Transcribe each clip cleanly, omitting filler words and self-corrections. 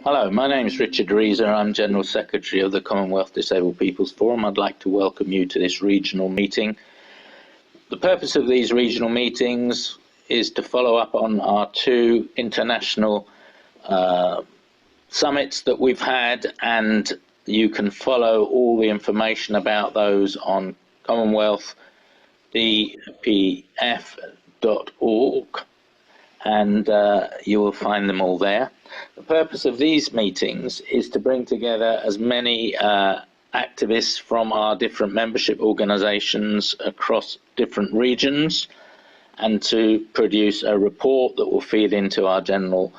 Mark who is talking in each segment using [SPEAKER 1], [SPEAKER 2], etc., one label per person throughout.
[SPEAKER 1] Hello, my name is Richard Reeser. I'm General Secretary of the Commonwealth Disabled People's Forum. I'd like to welcome you to this regional meeting. The purpose of these regional meetings is to follow up on our two international summits that we've had, and you can follow all the information about those on commonwealthdpf.org, and you will find them all there. The purpose of these meetings is to bring together as many activists from our different membership organisations across different regions, and to produce a report that will feed into our general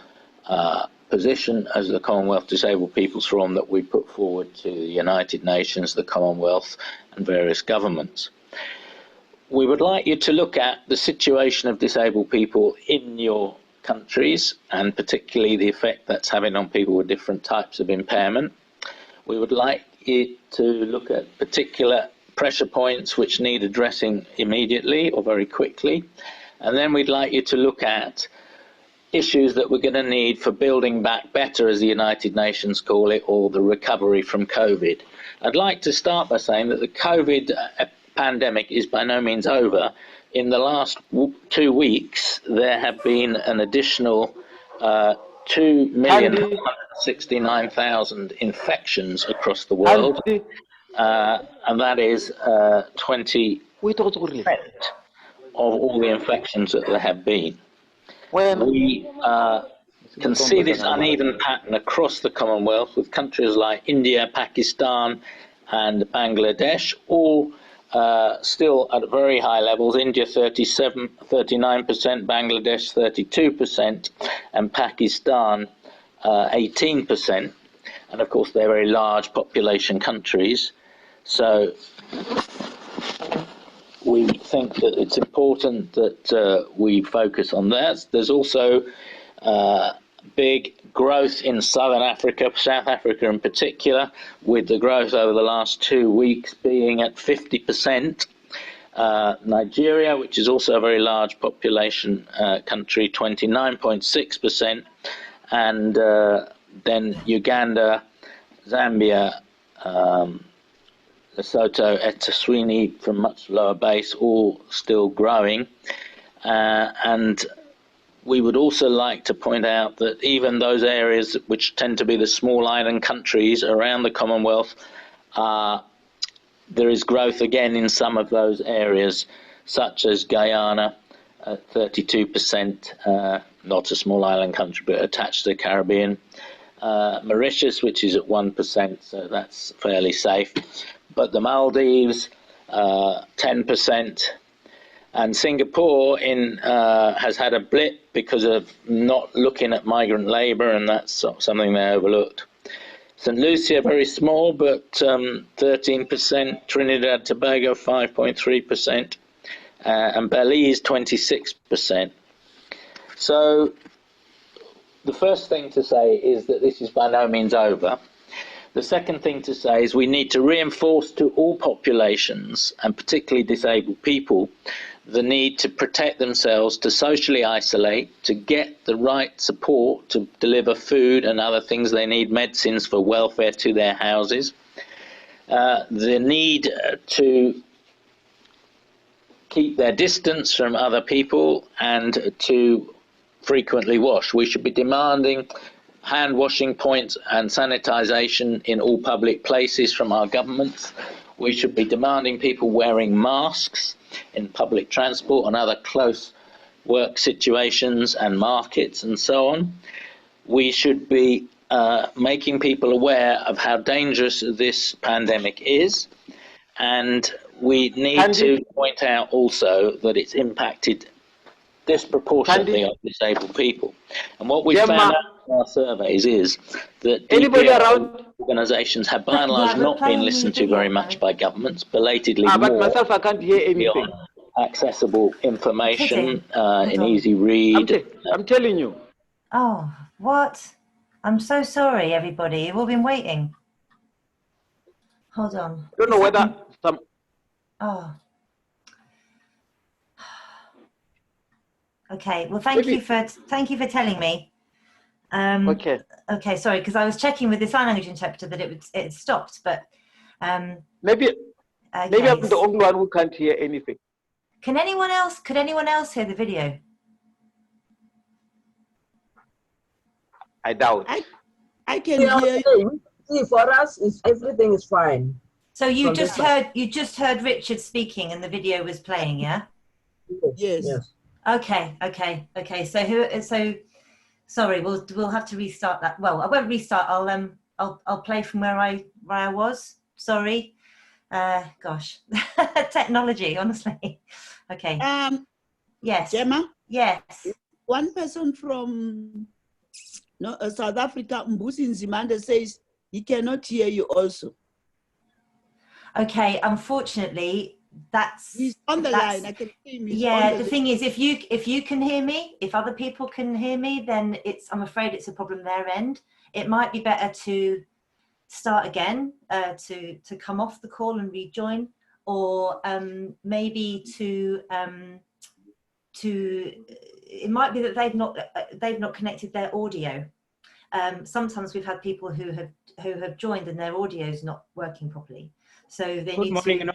[SPEAKER 1] position as the Commonwealth Disabled People's Forum that we put forward to the United Nations, the Commonwealth and various governments. We would like you to look at the situation of disabled people in your countries, and particularly the effect that's having on people with different types of impairment. We would like you to look at particular pressure points which need addressing immediately or very quickly. And then we'd like you to look at issues that we're going to need for building back better, as the United Nations call it, or the recovery from COVID. I'd like to start by saying that the COVID pandemic is by no means over. In the last 2 weeks, there have been an additional 2,169,000 infections across the world, and that is 20% of all the infections that there have been. We can see this uneven pattern across the Commonwealth, with countries like India, Pakistan and Bangladesh all still at very high levels. India 39%, Bangladesh 32%, and Pakistan 18%. And of course, they're very large population countries. So we think that it's important that we focus on that. There's also big growth in Southern Africa, South Africa in particular, with the growth over the last 2 weeks being at 50%. Nigeria, which is also a very large population country, 29.6%. And then Uganda, Zambia, Lesotho, Eswatini from much lower base, all still growing. And we would also like to point out that even those areas which tend to be the small island countries around the Commonwealth, there is growth again in some of those areas, such as Guyana at 32%, not a small island country but attached to the Caribbean. Mauritius, which is at 1%, so that's fairly safe. But the Maldives, 10%. And Singapore has had a blip because of not looking at migrant labour, and that's something they overlooked. St. Lucia, very small, but 13%. Trinidad and Tobago, 5.3%. And Belize, 26%. So the first thing to say is that this is by no means over. The second thing to say is we need to reinforce to all populations, and particularly disabled people, the need to protect themselves, to socially isolate, to get the right support to deliver food and other things they need, medicines for welfare to their houses. The need to keep their distance from other people and to frequently wash. We should be demanding hand washing points and sanitisation in all public places from our governments. We should be demanding people wearing masks in public transport and other close work situations and markets and so on. We should be making people aware of how dangerous this pandemic is, and we need to point out also that it's impacted disproportionately on disabled people. And what we found out in our surveys is that DPF organisations have by and large not been listened to very much by governments, belatedly more
[SPEAKER 2] I can't hear anything.
[SPEAKER 1] Accessible information in easy read.
[SPEAKER 2] I'm telling you.
[SPEAKER 3] Oh, what? I'm so sorry, everybody. We've all been waiting. Hold on.
[SPEAKER 2] I don't know whether some...
[SPEAKER 3] Oh. Okay, well, thank you for telling me.
[SPEAKER 2] Okay.
[SPEAKER 3] Okay, sorry, because I was checking with the sign language interpreter that it stopped, but
[SPEAKER 2] Maybe
[SPEAKER 3] okay.
[SPEAKER 2] I'm the only one who can't hear anything.
[SPEAKER 3] Could anyone else hear the video?
[SPEAKER 2] I doubt.
[SPEAKER 4] I can hear you. See, for us, everything is fine.
[SPEAKER 3] So you just heard Richard speaking, and the video was playing, yeah?
[SPEAKER 4] Yes.
[SPEAKER 3] Okay. So sorry, we'll have to restart that. Well, I won't restart. I'll play from where I was. Sorry. Gosh, technology, honestly. Okay. Yes.
[SPEAKER 4] Gemma?
[SPEAKER 3] Yes.
[SPEAKER 4] One person from South Africa, Mbusi Nzimande, says he cannot hear you also.
[SPEAKER 3] Okay, unfortunately,
[SPEAKER 4] he's on the line. I can see him.
[SPEAKER 3] Yeah, the thing is, if you can hear me, if other people can hear me, then I'm afraid it's a problem their end. It might be better to start again, to come off the call and rejoin, or maybe it might be that they've not connected their audio. Sometimes we've had people who have joined and their audio is not working properly. So they
[SPEAKER 5] Good
[SPEAKER 3] need
[SPEAKER 5] morning.
[SPEAKER 3] to...
[SPEAKER 5] No,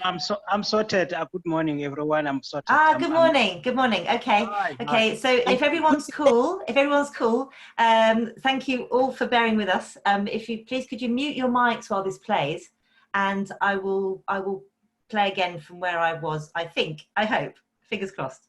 [SPEAKER 5] I'm sorted. Good morning, everyone. I'm sorted.
[SPEAKER 3] Good morning. Good morning. Okay.
[SPEAKER 5] Hi,
[SPEAKER 3] okay.
[SPEAKER 5] hi.
[SPEAKER 3] So if everyone's cool, thank you all for bearing with us. If you please, could you mute your mics while this plays, and I will play again from where I was. I hope. Fingers crossed.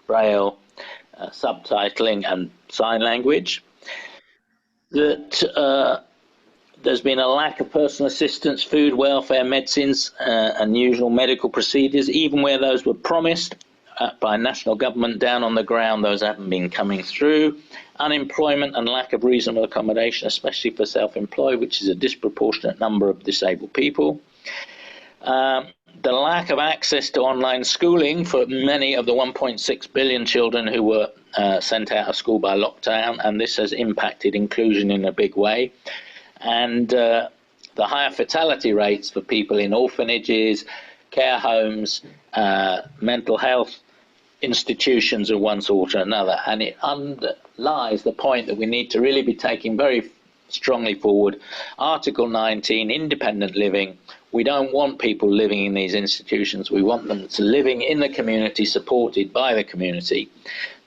[SPEAKER 1] Braille, subtitling and sign language, that there's been a lack of personal assistance, food, welfare, medicines, and usual medical procedures, even where those were promised by national government down on the ground, those haven't been coming through. Unemployment and lack of reasonable accommodation, especially for self-employed, which is a disproportionate number of disabled people. The lack of access to online schooling for many of the 1.6 billion children who were sent out of school by lockdown, and this has impacted inclusion in a big way. And the higher fatality rates for people in orphanages, care homes, mental health institutions of one sort or another. And it underlies the point that we need to really be taking very strongly forward Article 19, independent living. We don't want people living in these institutions. We want them to living in the community, supported by the community,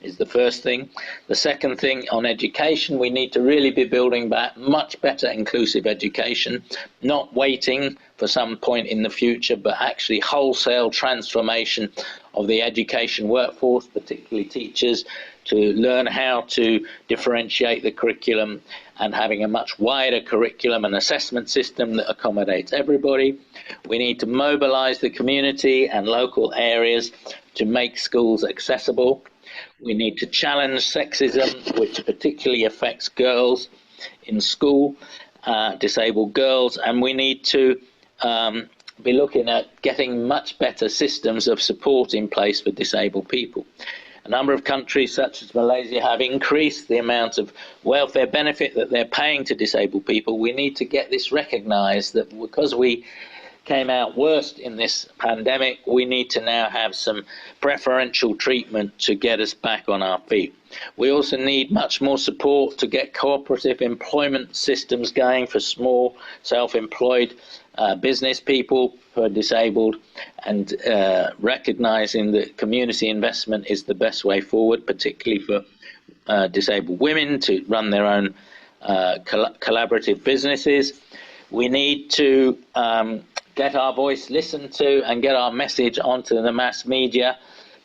[SPEAKER 1] is the first thing. The second thing, on education, we need to really be building back much better inclusive education, not waiting for some point in the future, but actually wholesale transformation of the education workforce, particularly teachers, to learn how to differentiate the curriculum and having a much wider curriculum and assessment system that accommodates everybody. We need to mobilize the community and local areas to make schools accessible. We need to challenge sexism, which particularly affects girls in school, disabled girls, and we need to be looking at getting much better systems of support in place for disabled people. A number of countries, such as Malaysia, have increased the amount of welfare benefit that they're paying to disabled people. We need to get this recognised, that because we came out worst in this pandemic, we need to now have some preferential treatment to get us back on our feet. We also need much more support to get cooperative employment systems going for small self-employed business people who are disabled, and recognising that community investment is the best way forward, particularly for disabled women to run their own collaborative businesses. We need to get our voice listened to and get our message onto the mass media.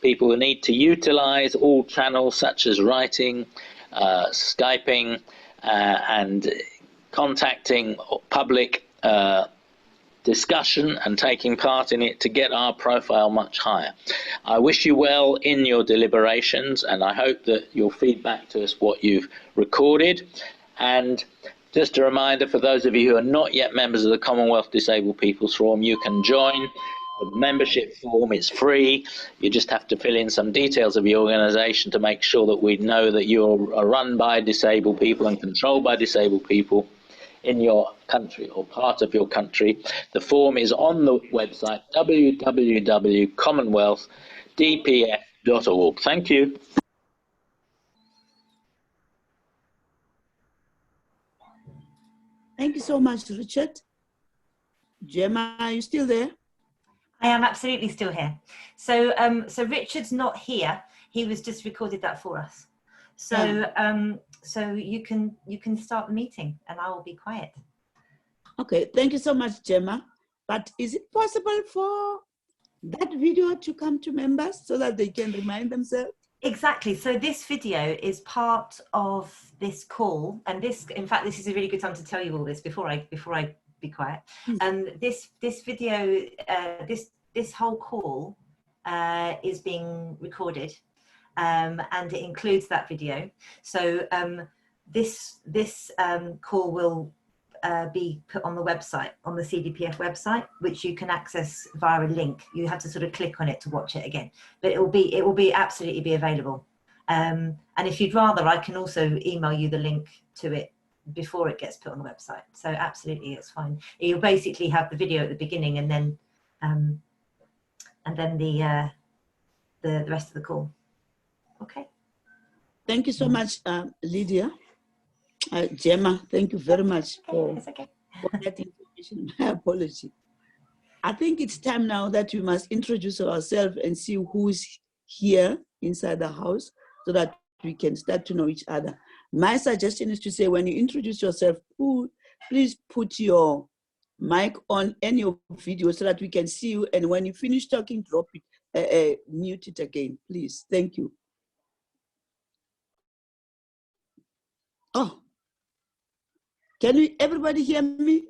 [SPEAKER 1] People need to utilise all channels such as writing, Skyping, and contacting public discussion and taking part in it to get our profile much higher. I wish you well in your deliberations, and I hope that you'll feed back to us what you've recorded. And just a reminder for those of you who are not yet members of the Commonwealth Disabled People's Forum, you can join The membership form is free. You just have to fill in some details of your organisation to make sure that we know that you're run by disabled people and controlled by disabled people in your country or part of your country. The form is on the website www.commonwealthdpf.org. Thank you.
[SPEAKER 4] Thank you so much, Richard. Gemma, are you still there?
[SPEAKER 3] I am absolutely still here. So, so Richard's not here. He was just recorded that for us. So, so you can start the meeting, and I will be quiet.
[SPEAKER 4] Okay, thank you so much, Gemma. But is it possible for that video to come to members so that they can remind themselves?
[SPEAKER 3] Exactly. So this video is part of this call, and this, in fact, this is a really good time to tell you all this before I be quiet. This video, this whole call is being recorded, and it includes that video. So this call will be put on the website, on the CDPF website, which you can access via a link. You have to sort of click on it to watch it again, but it will be absolutely be available. And if you'd rather, I can also email you the link to it before it gets put on the website. So absolutely, it's fine. You'll basically have the video at the beginning, and then the rest of the call. Okay.
[SPEAKER 4] Thank you so much, Lydia. Gemma, thank you very much for that information. My apology. I think it's time now that we must introduce ourselves and see who's here inside the house so that we can start to know each other. My suggestion is to say, when you introduce yourself, please put your mic on and your video so that we can see you. And when you finish talking, drop it, mute it again, please. Thank you. Oh, can everybody hear me?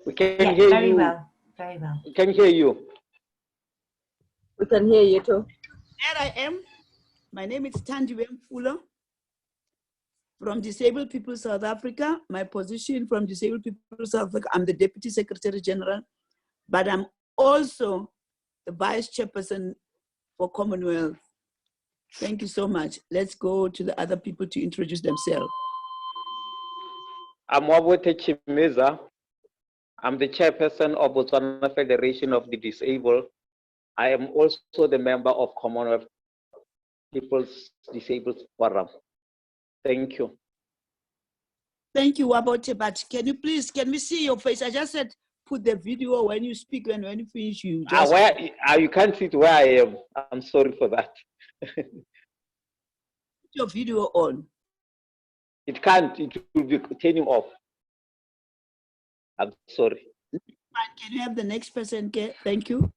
[SPEAKER 2] We can hear
[SPEAKER 3] very
[SPEAKER 2] you.
[SPEAKER 3] Well, very well.
[SPEAKER 2] We can hear you.
[SPEAKER 6] We can hear you too.
[SPEAKER 4] There I am. My name is Tandiwe Mfulo from Disabled People South Africa. My position from Disabled People South Africa, I'm the Deputy Secretary General, but I'm also the Vice Chairperson for Commonwealth. Thank you so much. Let's go to the other people to introduce themselves.
[SPEAKER 2] I'm Wabote Chimeza. I'm the chairperson of Botswana Federation of the Disabled. I am also the member of Commonwealth People's Disabled Forum. Thank you.
[SPEAKER 4] Thank you, Wabote, but can we see your face? I just said put the video when you speak, and when you finish, you just...
[SPEAKER 2] you can't see it where I am. I'm sorry for that.
[SPEAKER 4] Put your video on.
[SPEAKER 2] It can't, it will be turning off. I'm sorry.
[SPEAKER 4] Can you have the next person? Thank you.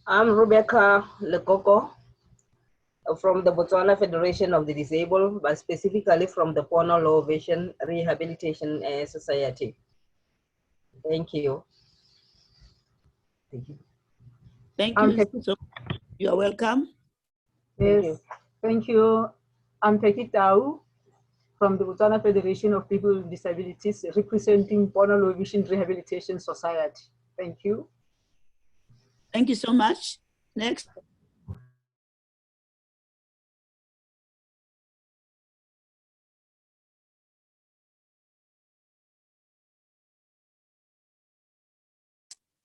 [SPEAKER 6] I'm Rebecca Lekoko from the Botswana Federation of the Disabled, but specifically from the Pono Low Vision Rehabilitation Society. Thank you. Thank you.
[SPEAKER 4] Thank you. So, you are welcome.
[SPEAKER 7] Yes, thank you. I'm Peki Tau from the Botswana Federation of People with Disabilities, representing Pono Low Vision Rehabilitation Society. Thank you.
[SPEAKER 4] Thank you so much. Next.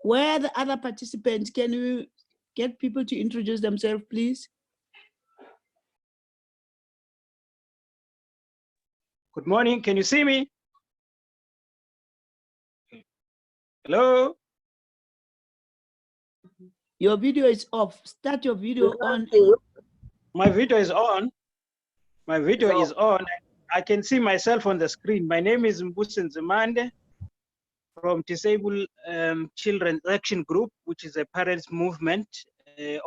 [SPEAKER 4] Where are the other participants? Can you get people to introduce themselves, please?
[SPEAKER 5] Good morning. Can you see me? Hello?
[SPEAKER 4] Your video is off. Start your video on.
[SPEAKER 5] My video is on. My video is on. I can see myself on the screen. My name is Mbusen Zemande from Disabled Children Action Group, which is a parents movement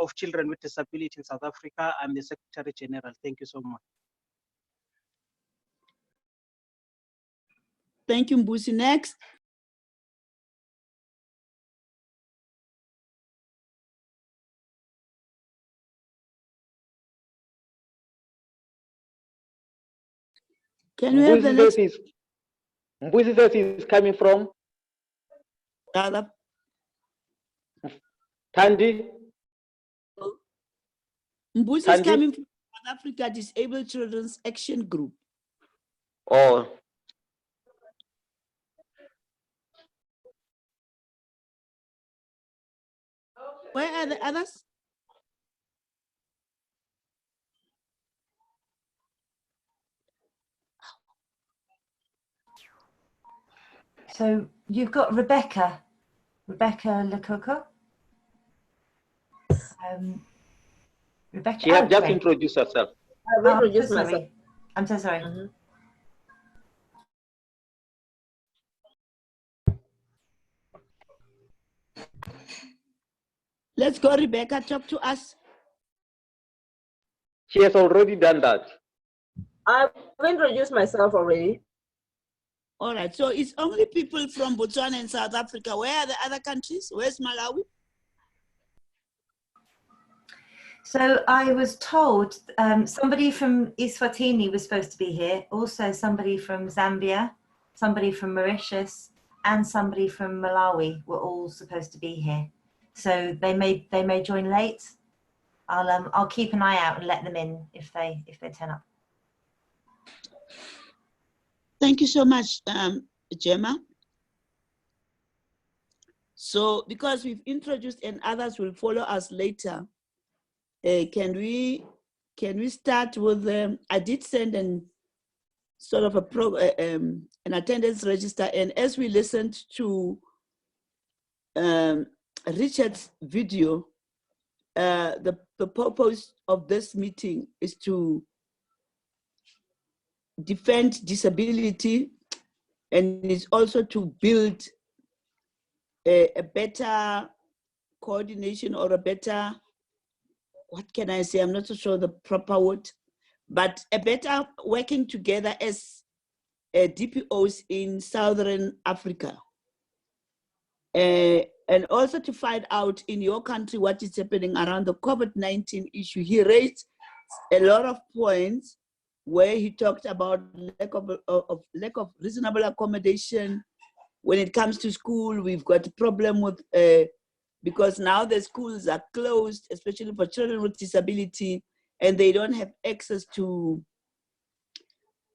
[SPEAKER 5] of children with disability in South Africa. I'm the Secretary General. Thank you so much.
[SPEAKER 4] Thank you, Mbusi. Next. Can you have the next?
[SPEAKER 2] Mbusi says he's coming from Tandy.
[SPEAKER 4] Mbusi is coming from South Africa Disabled Children's Action Group.
[SPEAKER 2] Oh.
[SPEAKER 4] Where are the others?
[SPEAKER 3] So you've got Rebecca Lekoko. Rebecca.
[SPEAKER 2] She has just introduced herself.
[SPEAKER 6] I've introduced myself.
[SPEAKER 3] I'm so sorry.
[SPEAKER 4] Let's go, Rebecca, talk to us.
[SPEAKER 2] She has already done that.
[SPEAKER 6] I've introduced myself already.
[SPEAKER 4] All right, so it's only people from Botswana and South Africa. Where are the other countries? Where's Malawi?
[SPEAKER 3] So I was told somebody from Eswatini was supposed to be here, also somebody from Zambia, somebody from Mauritius, and somebody from Malawi were all supposed to be here. So they may join late. I'll keep an eye out and let them in if they turn up.
[SPEAKER 4] Thank you so much, Gemma. So because we've introduced and others will follow us later, can we start with I did send an sort of an attendance register, and as we listened to Richard's video, the purpose of this meeting is to defend disability, and it's also to build a better coordination or a better, what can I say? I'm not so sure the proper word, but a better working together as DPOs in Southern Africa. And also to find out in your country what is happening around the COVID-19 issue. He raised a lot of points where he talked about lack of reasonable accommodation. When it comes to school, we've got a problem with, because now the schools are closed, especially for children with disability, and they don't have access to,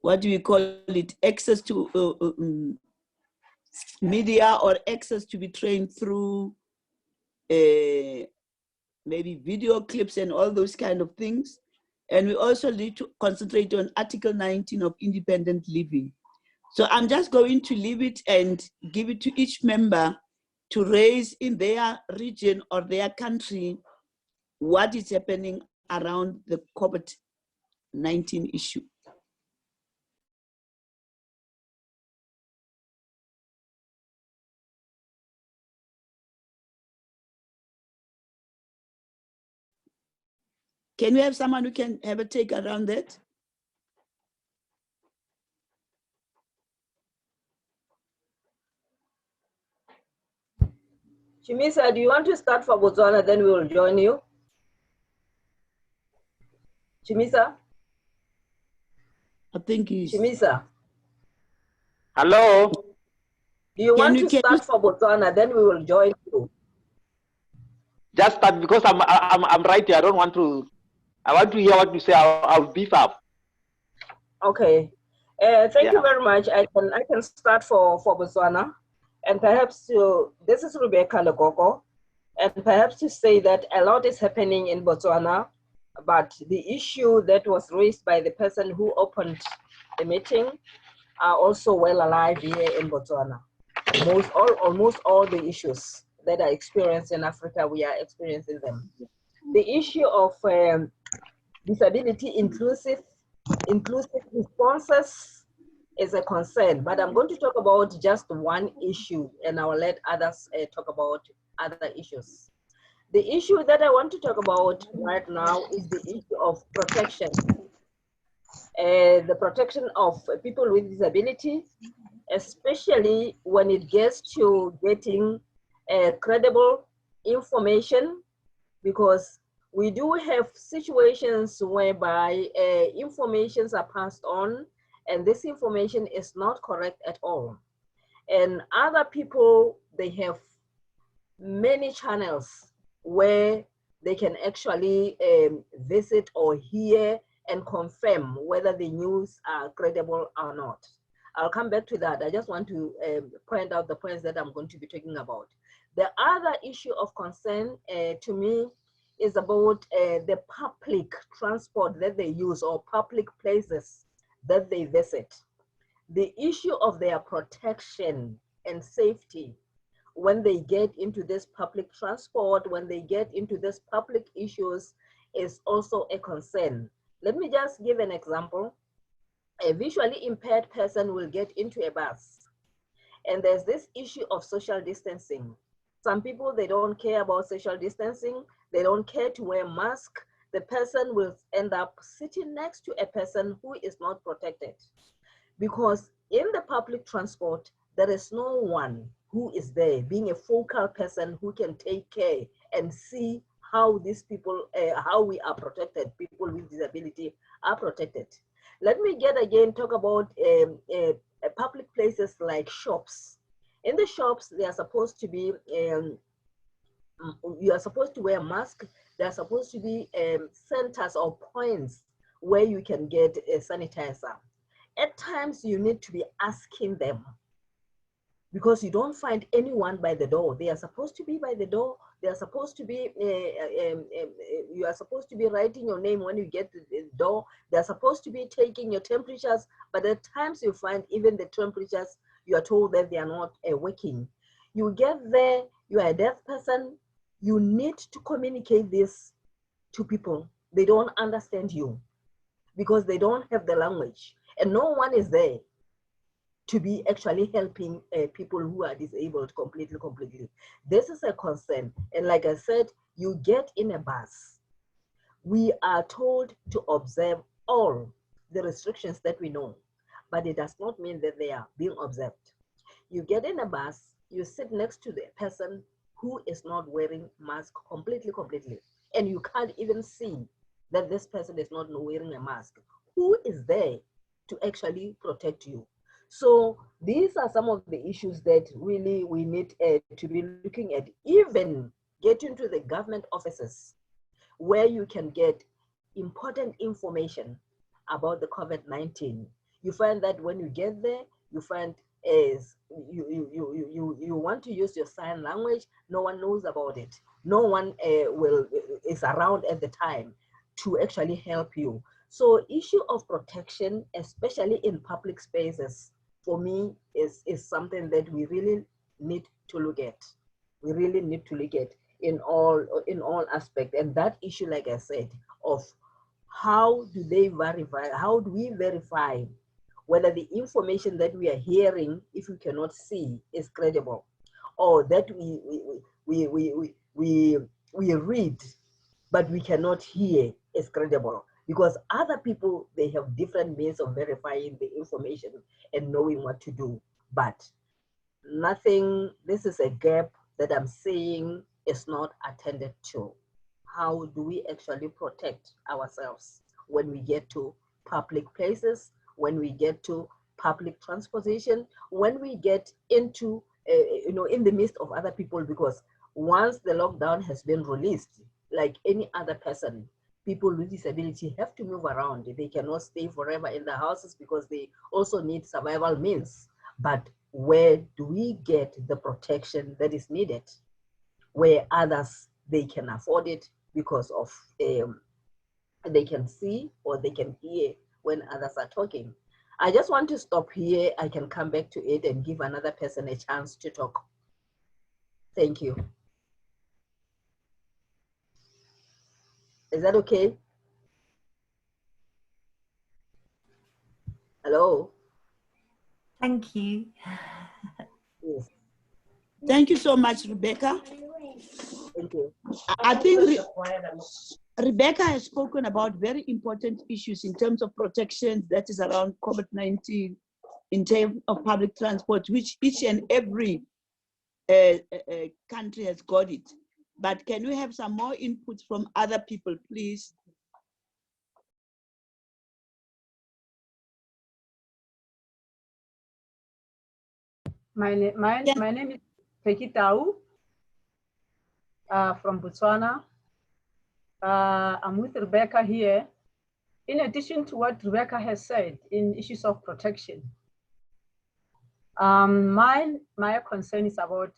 [SPEAKER 4] what do we call it, access to media or access to be trained through maybe video clips and all those kind of things. And we also need to concentrate on Article 19 of independent living. So I'm just going to leave it and give it to each member to raise in their region or their country what is happening around the COVID-19 issue. Can we have someone who can have a take around that?
[SPEAKER 6] Chimisa, do you want to start for Botswana? Then we will join you. Chimisa?
[SPEAKER 4] I think he's...
[SPEAKER 6] Chimisa?
[SPEAKER 2] Hello?
[SPEAKER 6] Do you want to start for Botswana? Then we will join you.
[SPEAKER 2] Just start, because I'm right here. I don't want to. I want to hear what you say. I'll beef up.
[SPEAKER 6] Okay. Thank you very much. I can start for Botswana, and perhaps this is Rebecca Lekoko, and perhaps to say that a lot is happening in Botswana, but the issue that was raised by the person who opened the meeting are also well alive here in Botswana. Almost all the issues that are experienced in Africa, we are experiencing them. The issue of disability inclusive responses is a concern, but I'm going to talk about just one issue, and I will let others talk about other issues. The issue that I want to talk about right now is the issue of protection. The protection of people with disability, especially when it gets to getting credible information, because we do have situations whereby informations are passed on And this information is not correct at all. And other people, they have many channels where they can actually visit or hear and confirm whether the news are credible or not. I'll come back to that. I just want to point out the points that I'm going to be talking about. The other issue of concern to me is about the public transport that they use or public places that they visit. The issue of their protection and safety when they get into this public transport, when they get into this public issues is also a concern. Let me just give an example. A visually impaired person will get into a bus, and there's this issue of social distancing. Some people, they don't care about social distancing. They don't care to wear mask. The person will end up sitting next to a person who is not protected. Because in the public transport, there is no one who is there being a focal person who can take care and see how these people, how we are protected, people with disability are protected. Let me talk about public places like shops. In the shops, they are supposed to be, you are supposed to wear a mask. There are supposed to be centers or points where you can get a sanitizer. At times, you need to be asking them because you don't find anyone by the door. They are supposed to be by the door. They are supposed to be, you are supposed to be writing your name when you get to the door. They are supposed to be taking your temperatures, but at times you find even the temperatures, you are told that they are not working. You get there, you are a deaf person, you need to communicate this to people. They don't understand you because they don't have the language, and no one is there to be actually helping people who are disabled completely. This is a concern. And like I said, you get in a bus. We are told to observe all the restrictions that we know, but it does not mean that they are being observed. You get in a bus, you sit next to the person who is not wearing mask completely, and you can't even see that this person is not wearing a mask. Who is there to actually protect you? So these are some of the issues that really we need to be looking at. Even getting to the government offices where you can get important information about the COVID-19. You find that when you get there, you find is you want to use your sign language, no one knows about it. No one is around at the time to actually help you. So issue of protection, especially in public spaces, for me is something that we really need to look at. We really need to look at in all aspects. And that issue, like I said, of how do we verify whether the information that we are hearing, if we cannot see, is credible, or that we read but we cannot hear is credible, because other people, they have different means of verifying the information and knowing what to do. But nothing, this is a gap that I'm saying is not attended to. How do we actually protect ourselves when we get to public places, when we get to public transportation, when we get into, in the midst of other people? Because once the lockdown has been released, like any other person, people with disability have to move around. They cannot stay forever in the houses because they also need survival means. But where do we get the protection that is needed, where others, they can afford it because of they can see or they can hear when others are talking? I just want to stop here. I can come back to it and give another person a chance to talk. Thank you. Is that okay? Hello?
[SPEAKER 3] Thank you.
[SPEAKER 6] Yes.
[SPEAKER 4] Thank you so much, Rebecca.
[SPEAKER 6] Thank you.
[SPEAKER 4] I think Rebecca has spoken about very important issues in terms of protection that is around COVID-19, in terms of public transport, which each and every country has got it. But can we have some more input from other people, please?
[SPEAKER 7] My name is Pekitau from Botswana. I'm with Rebecca here. In addition to what Rebecca has said in issues of protection, my concern is about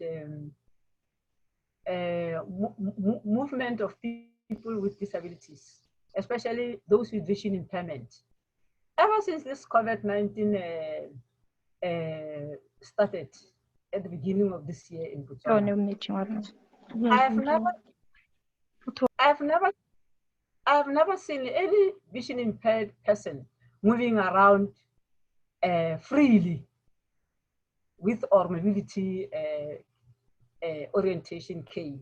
[SPEAKER 7] movement of people with disabilities, especially those with vision impairment. Ever since this COVID-19 started at the beginning of this year in Botswana, I've never seen any vision impaired person moving around freely with or mobility orientation K.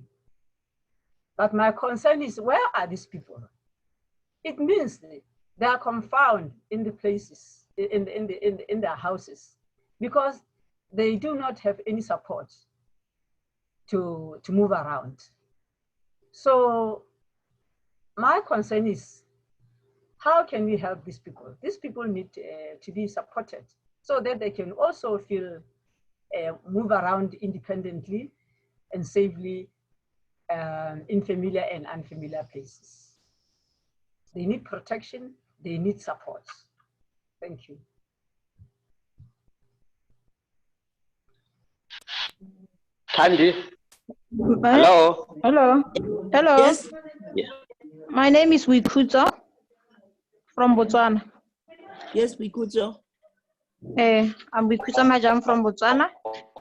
[SPEAKER 7] But my concern is, where are these people? It means they are confined in the places, in their houses, because they do not have any support to move around. So my concern is, how can we help these people? These people need to be supported so that they can also feel move around independently and safely in familiar and unfamiliar places. They need protection, they need support. Thank you.
[SPEAKER 2] Candy. Hello.
[SPEAKER 8] Hello. Hello.
[SPEAKER 4] Yes.
[SPEAKER 1] Yeah.
[SPEAKER 8] My name is Wikuto from Botswana.
[SPEAKER 4] Yes, we could. So.
[SPEAKER 8] I'm Wikuto Majam from Botswana.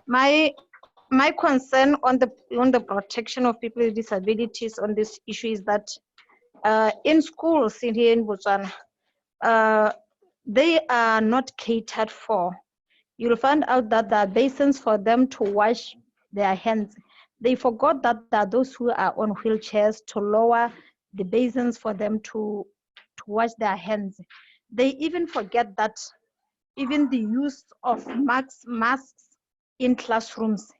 [SPEAKER 8] My concern on the protection of people with disabilities on this issue is that in schools here in Botswana, they are not catered for. You'll find out that there are basins for them to wash their hands. They forgot that there are those who are on wheelchairs to lower the basins for them to wash their hands. They even forget that even the use of masks in classrooms,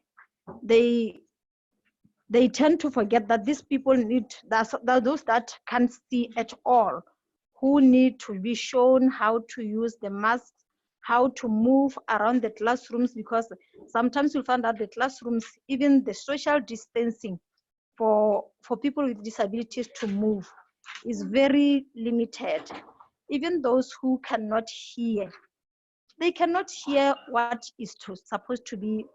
[SPEAKER 8] they tend to forget that these people need, that those that can't see at all, who need to be shown how to use the masks, how to move around the classrooms, because sometimes you'll find out the classrooms, even the social distancing for people with disabilities to move is very limited. Even those who cannot hear, they cannot hear what is supposed to be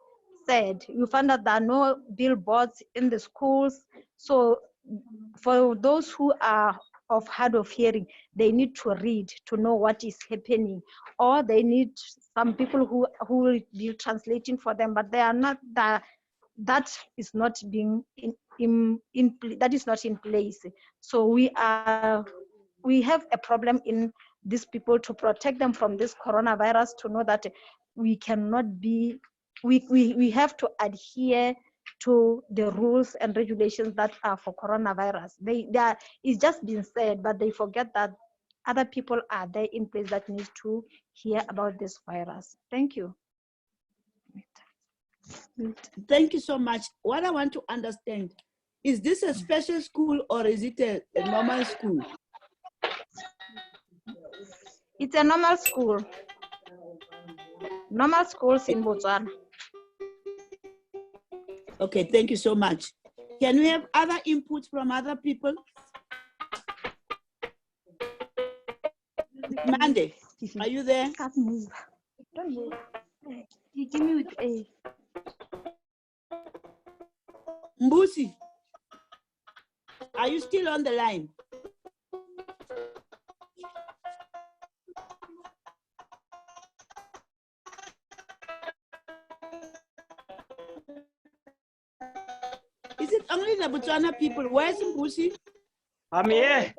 [SPEAKER 8] said. You find that there are no billboards in the schools. So for those who are hard of hearing, they need to read to know what is happening, or they need some people who will be translating for them, but they are not, that is not being that is not in place. So we have a problem in these people, to protect them from this coronavirus, to know that we cannot be, we have to adhere to the rules and regulations that are for coronavirus. It's just been said, but they forget that other people are there in place that need to hear about this virus. Thank you.
[SPEAKER 4] Thank you so much. What I want to understand, is this a special school or is it a normal school?
[SPEAKER 8] It's a normal school. Normal schools in Botswana.
[SPEAKER 4] Okay, thank you so much. Can we have other inputs from other people? Mande, are you there?
[SPEAKER 8] Can't move. Don't move. You give me with A.
[SPEAKER 4] Mbusi, are you still on the line? Is it only the Botswana people? Where's Mbusi?
[SPEAKER 5] I'm here.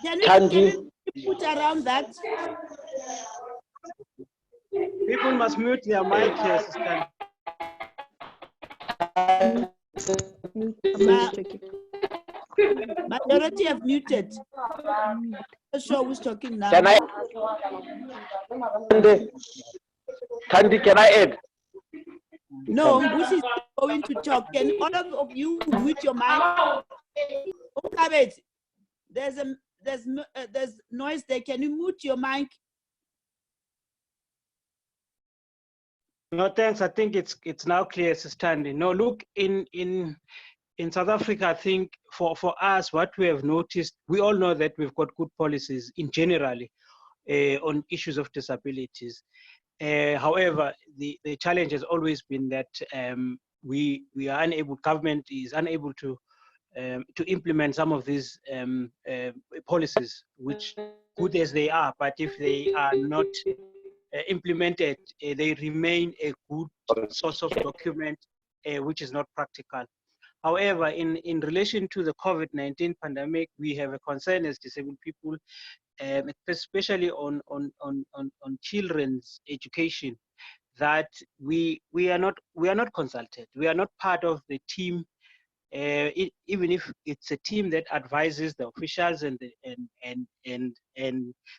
[SPEAKER 4] Can you put around that?
[SPEAKER 5] People must mute their mic here, sister.
[SPEAKER 4] Majority have muted. I'm not sure who's talking now.
[SPEAKER 2] Can I? Candy, can I add?
[SPEAKER 4] No, Mbusi is going to talk. Can all of you mute your mic? Okay, there's noise there. Can you mute your mic?
[SPEAKER 5] No, thanks. I think it's now clear as standing. No, look, in South Africa, I think for us, what we have noticed, we all know that we've got good policies in generally on issues of disabilities. However, the challenge has always been that we are unable, government is unable to implement some of these policies, which good as they are, but if they are not implemented, they remain a good source of document, which is not practical. However, in relation to the COVID-19 pandemic, we have a concern as disabled people, especially on children's education, that we are not consulted. We are not part of the team, even if it's a team that advises the officials and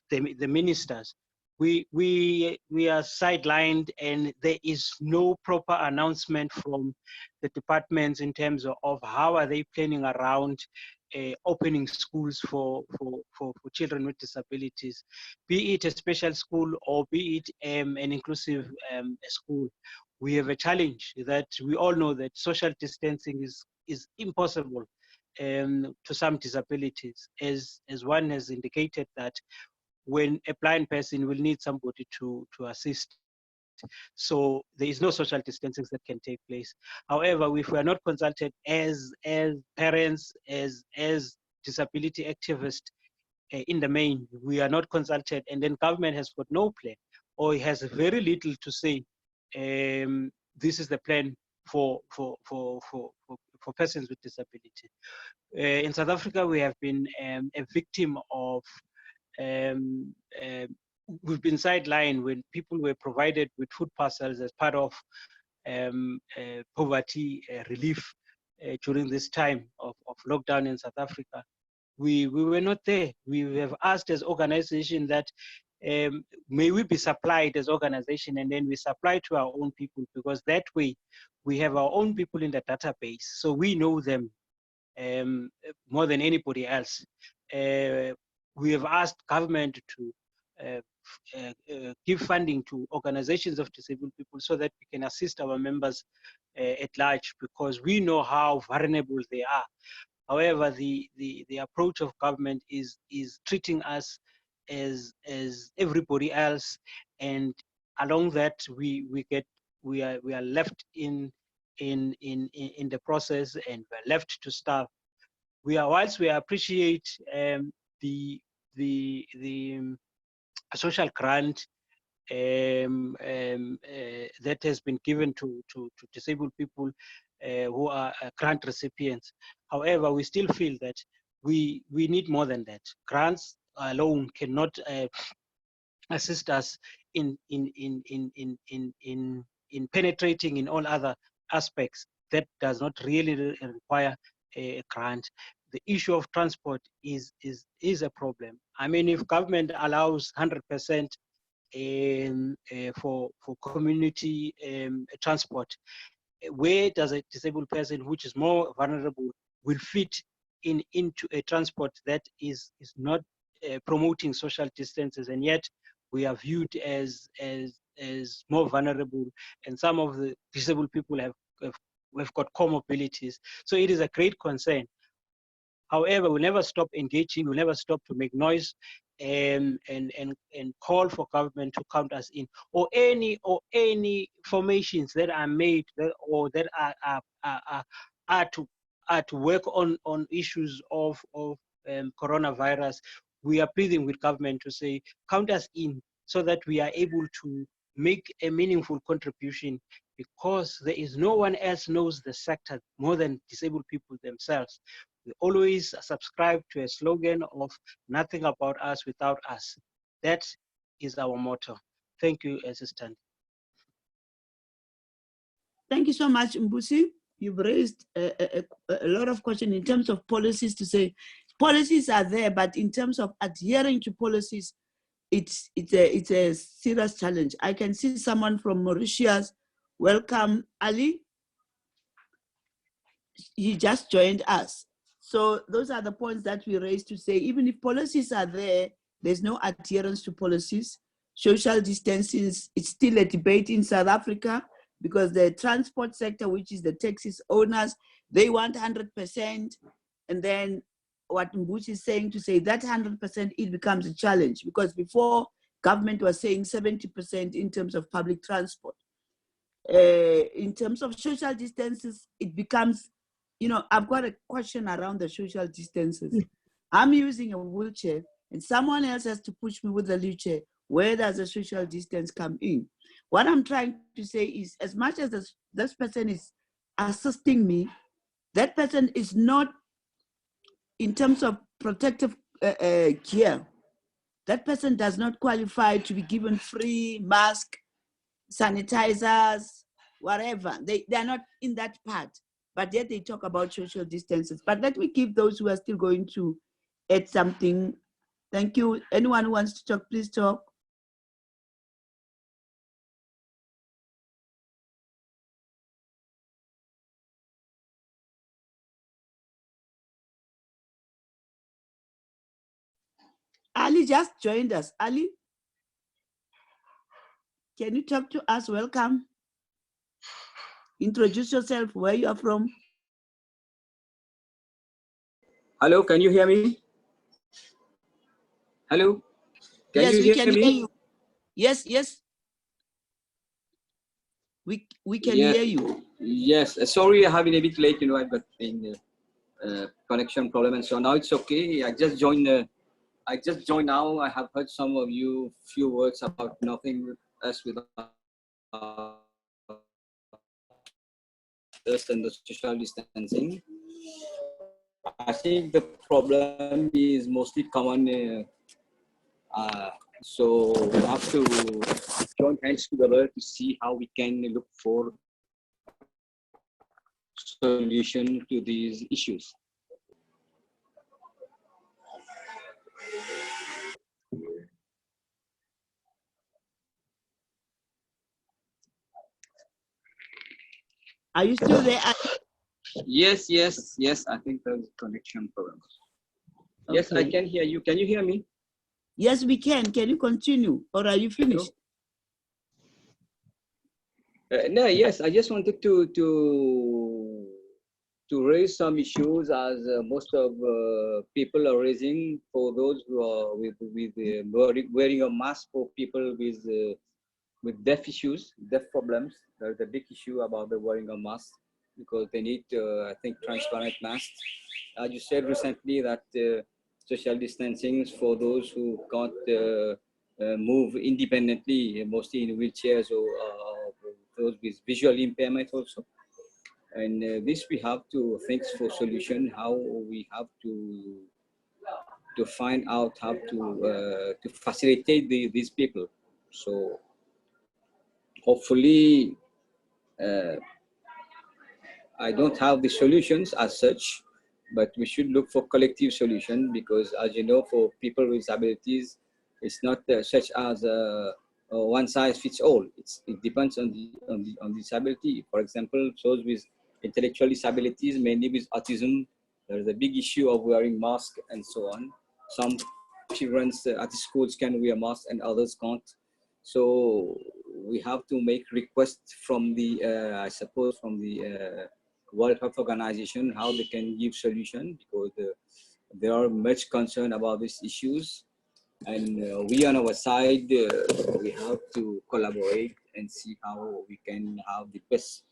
[SPEAKER 5] the ministers. We are sidelined, and there is no proper announcement from the departments in terms of how are they planning around opening schools for children with disabilities, be it a special school or be it an inclusive school. We have a challenge that we all know that social distancing is impossible to some disabilities, as one has indicated that when a blind person will need somebody to assist. So there is no social distancing that can take place. However, if we are not consulted as parents, as disability activists in the main, we are not consulted, and then government has got no plan, or it has very little to say. This is the plan for persons with disability. In South Africa, we have been a victim of we've been sidelined when people were provided with food parcels as part of poverty relief during this time of lockdown in South Africa. We were not there. We have asked as organization that may we be supplied as organization, and then we supply to our own people, because that way we have our own people in the database, so we know them more than anybody else. We have asked government to give funding to organizations of disabled people so that we can assist our members at large, because we know how vulnerable they are. However, the approach of government is treating us as everybody else, and along that we are left in the process, and we're left to starve. Whilst we appreciate the social grant that has been given to disabled people who are grant recipients. However, we still feel that we need more than that. Grants alone cannot assist us in penetrating in all other aspects. That does not really require a grant. The issue of transport is a problem. I mean, if government allows 100% for community transport, where does a disabled person, which is more vulnerable, will fit into a transport that is not promoting social distances, and yet we are viewed as more vulnerable, and some of the disabled people have got comorbidities. So it is a great concern. However, we'll never stop engaging, we'll never stop to make noise and call for government to count us in, or any formations that are made or that are to work on issues of coronavirus. We are pleading with government to say, count us in, so that we are able to make a meaningful contribution, because there is no one else knows the sector more than disabled people themselves. We always subscribe to a slogan of nothing about us without us. That is our motto. Thank you, Assistant.
[SPEAKER 4] Thank you so much, Mbusi. You've raised a lot of questions in terms of policies, to say policies are there, but in terms of adhering to policies, it's a serious challenge. I can see someone from Mauritius. Welcome, Ali. He just joined us. So those are the points that we raised, to say, even if policies are there, there's no adherence to policies. social distancing, it's still a debate in South Africa, because the transport sector, which is the taxis owners, they want 100%. And then what Mbusi is saying, to say that 100%, it becomes a challenge, because before government was saying 70% in terms of public transport. In terms of social distances, it becomes, you know, I've got a question around the social distances. I'm using a wheelchair and someone else has to push me with a wheelchair. Where does the social distance come in? What I'm trying to say is, as much as this person is assisting me, that person is not, in terms of protective gear, that person does not qualify to be given free mask, sanitizers, whatever. They're not in that part, but yet they talk about social distances. But let me give those who are still going to add something. Thank you. Anyone who wants to talk, please talk. Ali just joined us. Ali, can you talk to us? Welcome. Introduce yourself, where you are from.
[SPEAKER 9] Hello, can you hear me? Hello,
[SPEAKER 4] Yes, we can
[SPEAKER 9] me?
[SPEAKER 4] hear you. Yes, yes. We can hear you.
[SPEAKER 9] Yes, sorry, I have been a bit late. You know, I've got a connection problem, and so now it's okay. I just joined now. I have heard some of you few words about nothing us with us and the social distancing. I think the problem is mostly common. So we have to join hands together to see how we can look for solution to these issues.
[SPEAKER 4] Are you still there?
[SPEAKER 9] Yes. I think there's a connection problem. Okay. Yes, I can hear you. Can you hear me?
[SPEAKER 4] Yes, we can. Can you continue, or are you finished?
[SPEAKER 9] No, yes. I just wanted to raise some issues, as most of people are raising, for those who are with wearing a mask, for people with deaf issues, deaf problems. There's a big issue about the wearing a mask, because they need, I think, transparent masks. As you said recently, that social distancing for those who can't move independently, mostly in wheelchairs, or those with visual impairment also. And this we have to think for solution, how we have to find out how to facilitate these people. So hopefully, I don't have the solutions as such, but we should look for collective solution, because, as you know, for people with disabilities, it's not such as one size fits all. It depends on the disability. For example, those with intellectual disabilities, mainly with autism, there's a big issue of wearing masks and so on. Some children at the schools can wear masks and others can't. So we have to make requests from the, I suppose, from the World Health Organization, how they can give solution, because they are much concerned about these issues. And we on our side, we have to collaborate and see how we can have the best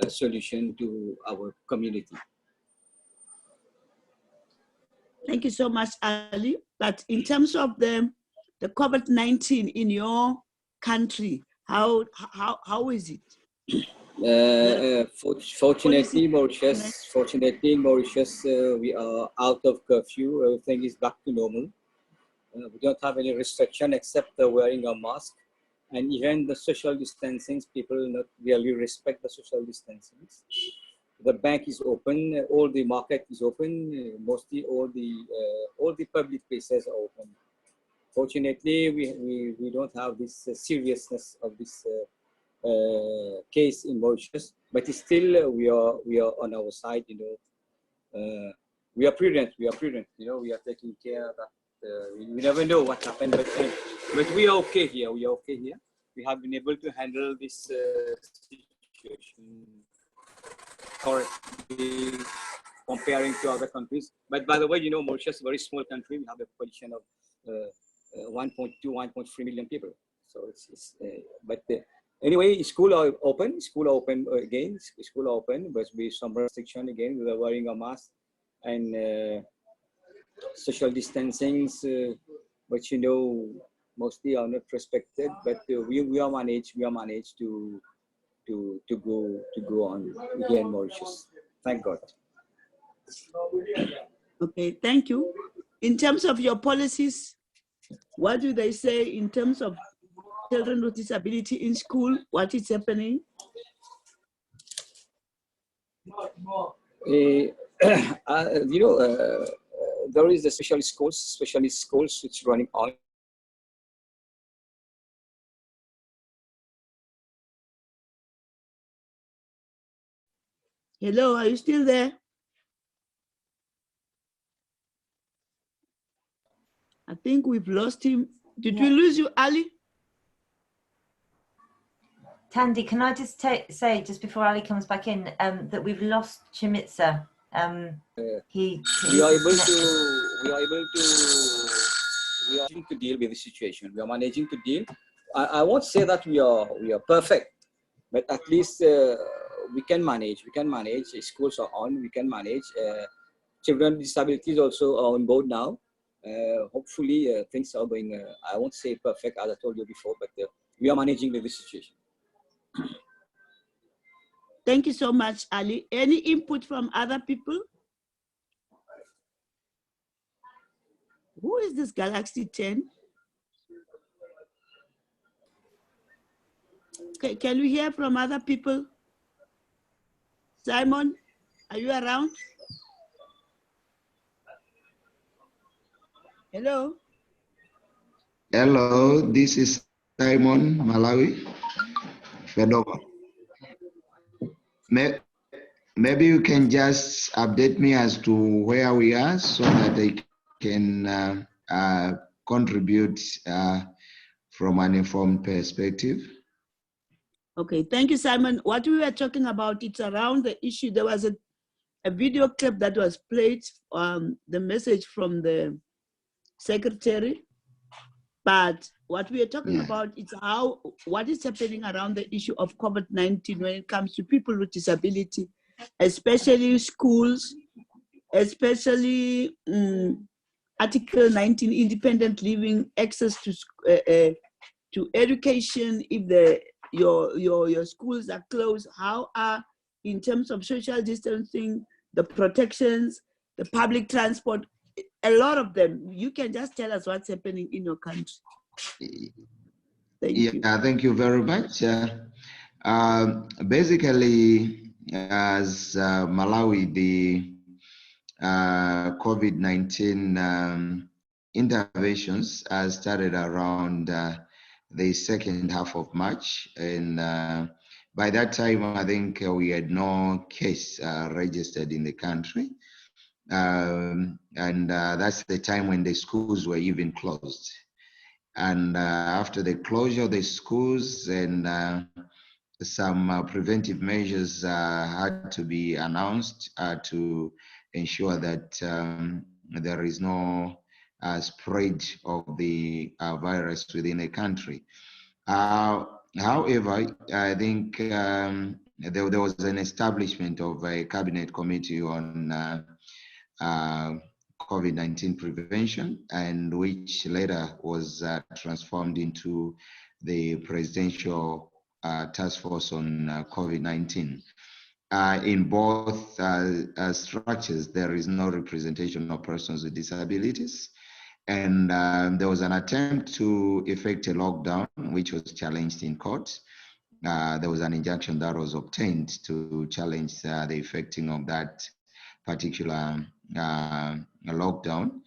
[SPEAKER 9] solution to our community.
[SPEAKER 4] Thank you so much, Ali. But in terms of the COVID-19 in your country, how is it?
[SPEAKER 9] Fortunately, Mauritius, we are out of curfew. Everything is back to normal. We don't have any restriction except wearing a mask, and even the social distancing. People not really respect the social distancing. The bank is open, all the market is open, mostly all the public places are open. Fortunately, we don't have this seriousness of this case in Mauritius, but still we are on our side. You know, we are prudent. You know, we are taking care that we never know what happened, but we are okay here. We are okay here. We have been able to handle this situation correctly comparing to other countries. But by the way, you know, Mauritius is a very small country. We have a population of 1.2, 1.3 million people. So anyway, school are open. School are open again. School are open, but with some restriction again. We are wearing a mask and social distancings, but you know, mostly are not respected. But we are managed. We are managed to go on here in Mauritius. Thank God.
[SPEAKER 4] Okay, thank you. In terms of your policies, what do they say in terms of children with disability in school? What is happening?
[SPEAKER 9] You know, there is a specialist schools which running on.
[SPEAKER 4] Hello, are you still there? I think we've lost him. Did we lose you, Ali?
[SPEAKER 3] Tandy, can I just say, just before Ali comes back in, that we've lost Chimitsa. We are
[SPEAKER 9] able to deal with the situation. We are managing to deal. I won't say that we are perfect, but at least we can manage. We can manage. Schools are on. We can manage. Children with disabilities also are on board now. Hopefully things are going. I won't say perfect as I told you before, but we are managing with the situation.
[SPEAKER 4] Thank you so much, Ali. Any input from other people? Who is this Galaxy 10? Okay, can we hear from other people? Simon, are you around? Hello?
[SPEAKER 10] Hello, this is Simon, Malawi, Fedova. Maybe you can just update me as to where we are so that I can contribute from an informed perspective.
[SPEAKER 4] Okay, thank you, Simon. What we were talking about, it's around the issue. There was a video clip that was played, the message from the secretary. But what we are talking about is what is happening around the issue of COVID-19 when it comes to people with disability, especially schools, especially Article 19, independent living, access to education. If your schools are closed, how are, in terms of social distancing, the protections, the public transport, a lot of them. You can just tell us what's happening in your country. Thank you.
[SPEAKER 10] Thank you very much. Basically, as Malawi, the COVID-19 interventions started around the second half of March, and by that time, I think we had no case registered in the country. And that's the time when the schools were even closed. And after the closure of the schools and some preventive measures had to be announced to ensure that there is no spread of the virus within the country. However, I think there was an establishment of a cabinet committee on COVID-19 prevention, and which later was transformed into the presidential task force on COVID-19. In both structures, there is no representation of persons with disabilities. And there was an attempt to effect a lockdown, which was challenged in court. There was an injunction that was obtained to challenge the effecting of that particular lockdown.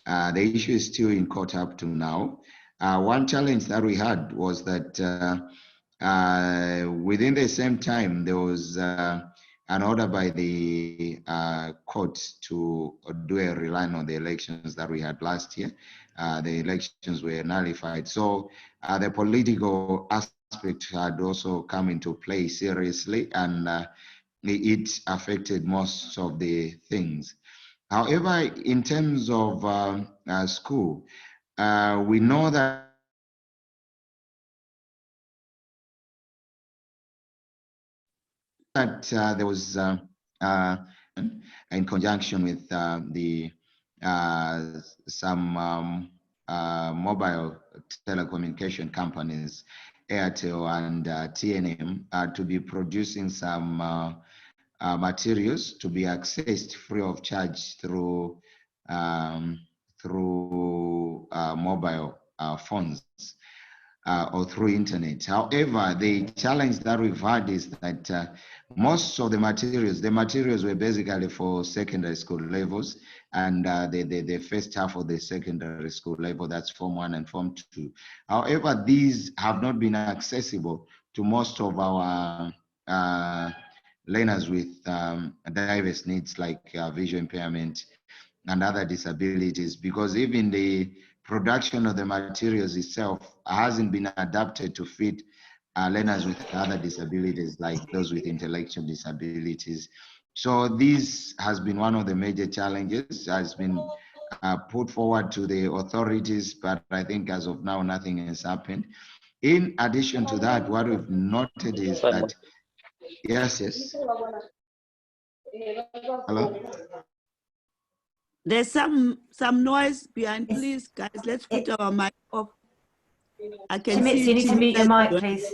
[SPEAKER 10] The issue is still in court up to now. One challenge that we had was that within the same time, there was an order by the court to do a rely on the elections that we had last year. The elections were nullified. So the political aspect had also come into play seriously, and it affected most of the things. However, in terms of school, we know that there was in conjunction with the some mobile telecommunication companies, Airtel and TNM, to be producing some materials to be accessed free of charge through mobile phones or through internet. However, the challenge that we've had is that most of the materials were basically for secondary school levels, and the first half of the secondary school level, that's Form 1 and Form 2. However, these have not been accessible to most of our learners with diverse needs like visual impairment and other disabilities, because even the production of the materials itself hasn't been adapted to fit learners with other disabilities like those with intellectual disabilities. So this has been one of the major challenges, has been put forward to the authorities, but I think as of now, nothing has happened. In addition to that, what we've noted is that, yes. Hello?
[SPEAKER 4] There's some noise behind, please, guys. Let's put our mic off. I can see
[SPEAKER 3] you need to mute your mic, please.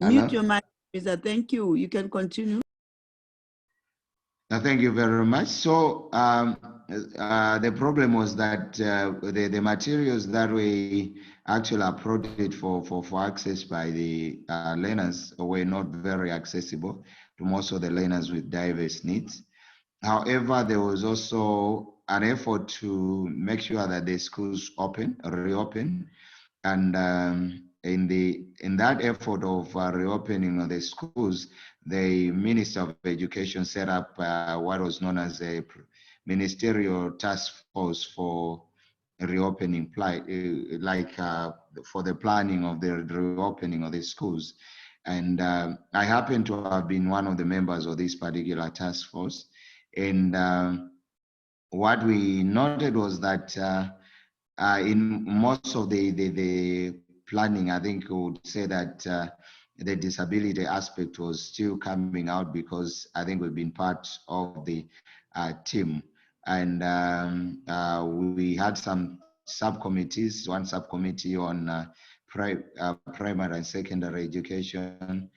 [SPEAKER 4] Mute your mic, Lisa. Thank you. You can continue.
[SPEAKER 10] Thank you very much. So the problem was that the materials that we actually approached for access by the learners were not very accessible to most of the learners with diverse needs. However, there was also an effort to make sure that the schools reopen, and in that effort of reopening of the schools, the Minister of Education set up what was known as a ministerial task force for reopening, for the planning of the reopening of the schools. And I happen to have been one of the members of this particular task force. And what we noted was that in most of the planning, I think we would say that the disability aspect was still coming out, because I think we've been part of the team. And we had some subcommittees, one subcommittee on primary and secondary education.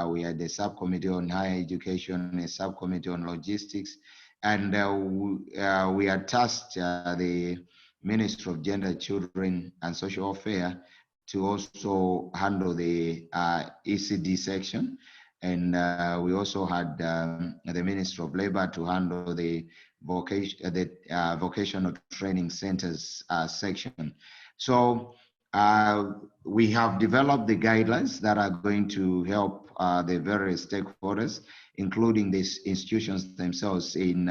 [SPEAKER 10] We had a subcommittee on higher education, a subcommittee on logistics, and we had tasked the Ministry of Gender, Children and Social Affairs to also handle the ECD section. And we also had the Ministry of Labor to handle the vocational training centers section. So we have developed the guidelines that are going to help the various stakeholders, including these institutions themselves, in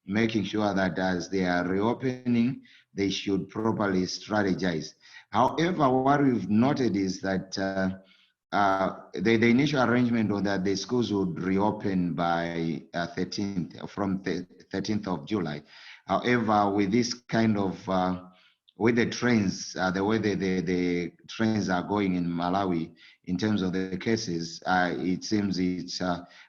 [SPEAKER 10] making sure that as they are reopening, they should properly strategize. However, what we've noted is that the initial arrangement was that the schools would reopen by 13th of July. However, with this kind of with the trends, the way the trends are going in Malawi in terms of the cases, it seems it's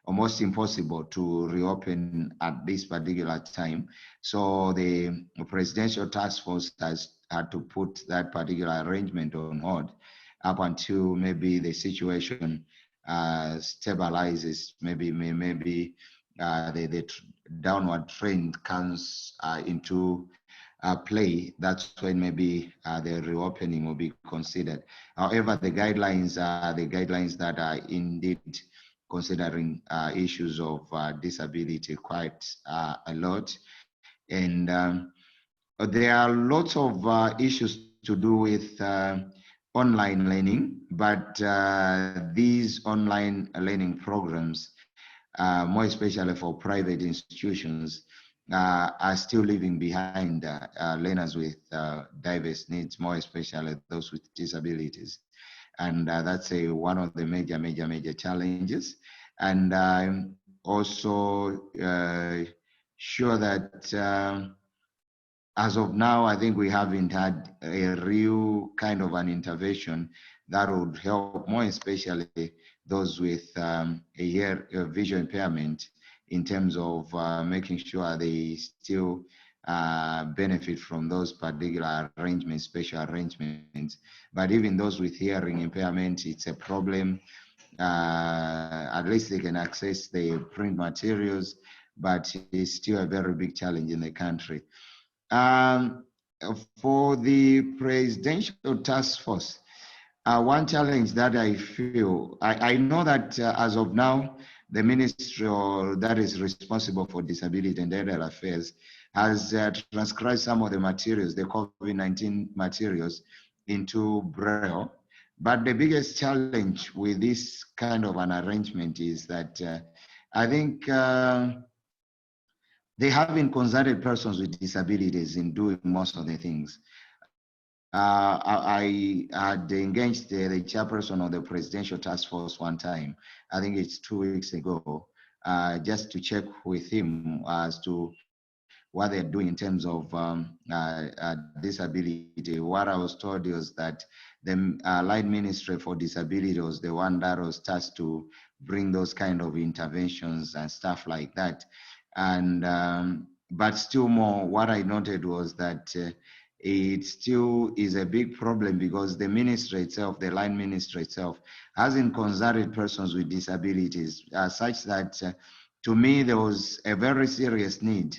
[SPEAKER 10] almost impossible to reopen at this particular time. So the presidential task force has had to put that particular arrangement on hold up until maybe the situation stabilizes, maybe the downward trend comes into play. That's when maybe the reopening will be considered. However, the guidelines are the guidelines that are indeed considering issues of disability quite a lot. And there are lots of issues to do with online learning, but these online learning programs more especially for private institutions, are still leaving behind learners with diverse needs, more especially those with disabilities. And that's one of the major challenges. And I'm also sure that as of now, I think we haven't had a real kind of an intervention that would help more especially those with a visual impairment in terms of making sure they still benefit from those particular arrangements, special arrangements. But even those with hearing impairment, it's a problem. At least they can access the print materials, but it's still a very big challenge in the country. For the presidential task force, one challenge that I feel, I know that as of now, the ministry that is responsible for disability and elder affairs has transcribed some of the materials, the COVID-19 materials, into Braille. But the biggest challenge with this kind of an arrangement is that I think they haven't consulted persons with disabilities in doing most of the things. I had engaged the chairperson of the presidential task force one time, I think it's 2 weeks ago, just to check with him as to what they're doing in terms of disability. What I was told was that the Line Ministry for Disability was the one that was tasked to bring those kind of interventions and stuff like that. And but still more, what I noted was that it still is a big problem because the ministry itself, the Line Ministry itself, hasn't consulted persons with disabilities such that to me there was a very serious need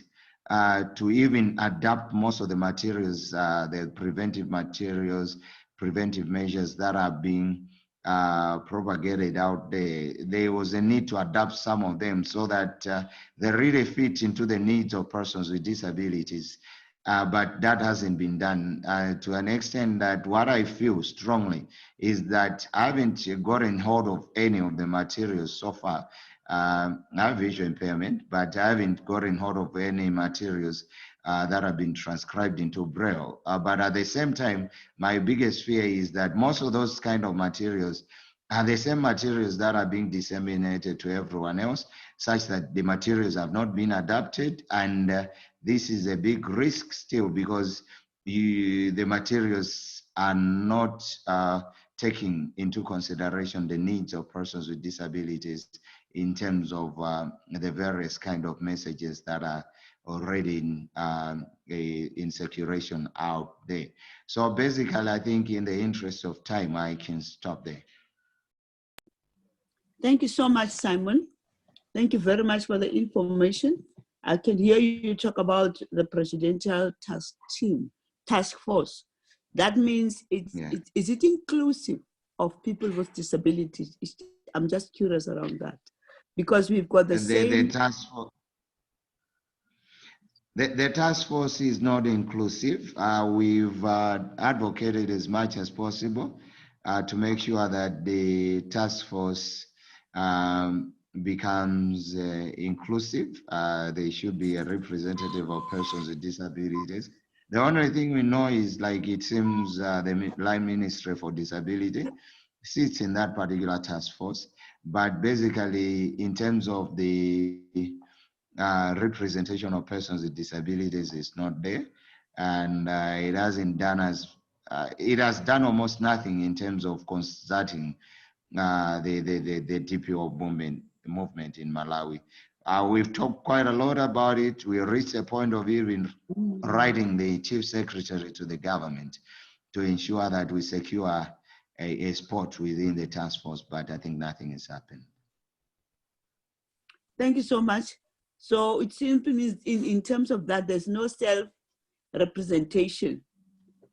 [SPEAKER 10] to even adapt most of the materials, the preventive materials, preventive measures that are being propagated out there. There was a need to adapt some of them so that they really fit into the needs of persons with disabilities. But that hasn't been done to an extent that what I feel strongly is that I haven't gotten hold of any of the materials so far. I have visual impairment, but I haven't gotten hold of any materials that have been transcribed into Braille. But at the same time, my biggest fear is that most of those kind of materials are the same materials that are being disseminated to everyone else, such that the materials have not been adapted. And this is a big risk still because the materials are not taking into consideration the needs of persons with disabilities in terms of the various kind of messages that are already in circulation out there. So basically, I think in the interest of time, I can stop there.
[SPEAKER 4] Thank you so much, Simon. Thank you very much for the information. I can hear you talk about the presidential task force. That means is it inclusive of people with disabilities? I'm just curious around that because we've got the same.
[SPEAKER 10] The task force is not inclusive. We've advocated as much as possible to make sure that the task force becomes inclusive. There should be a representative of persons with disabilities. The only thing we know is, like, it seems the Line Ministry for Disability sits in that particular task force, but basically in terms of the representation of persons with disabilities is not there, and it hasn't done it has done almost nothing in terms of consulting the DPO movement in Malawi. We've talked quite a lot about it. We reached a point of even writing the chief secretary to the government to ensure that we secure a spot within the task force, but I think nothing has happened.
[SPEAKER 4] Thank you so much. So it seems to me in terms of that, there's no self-representation.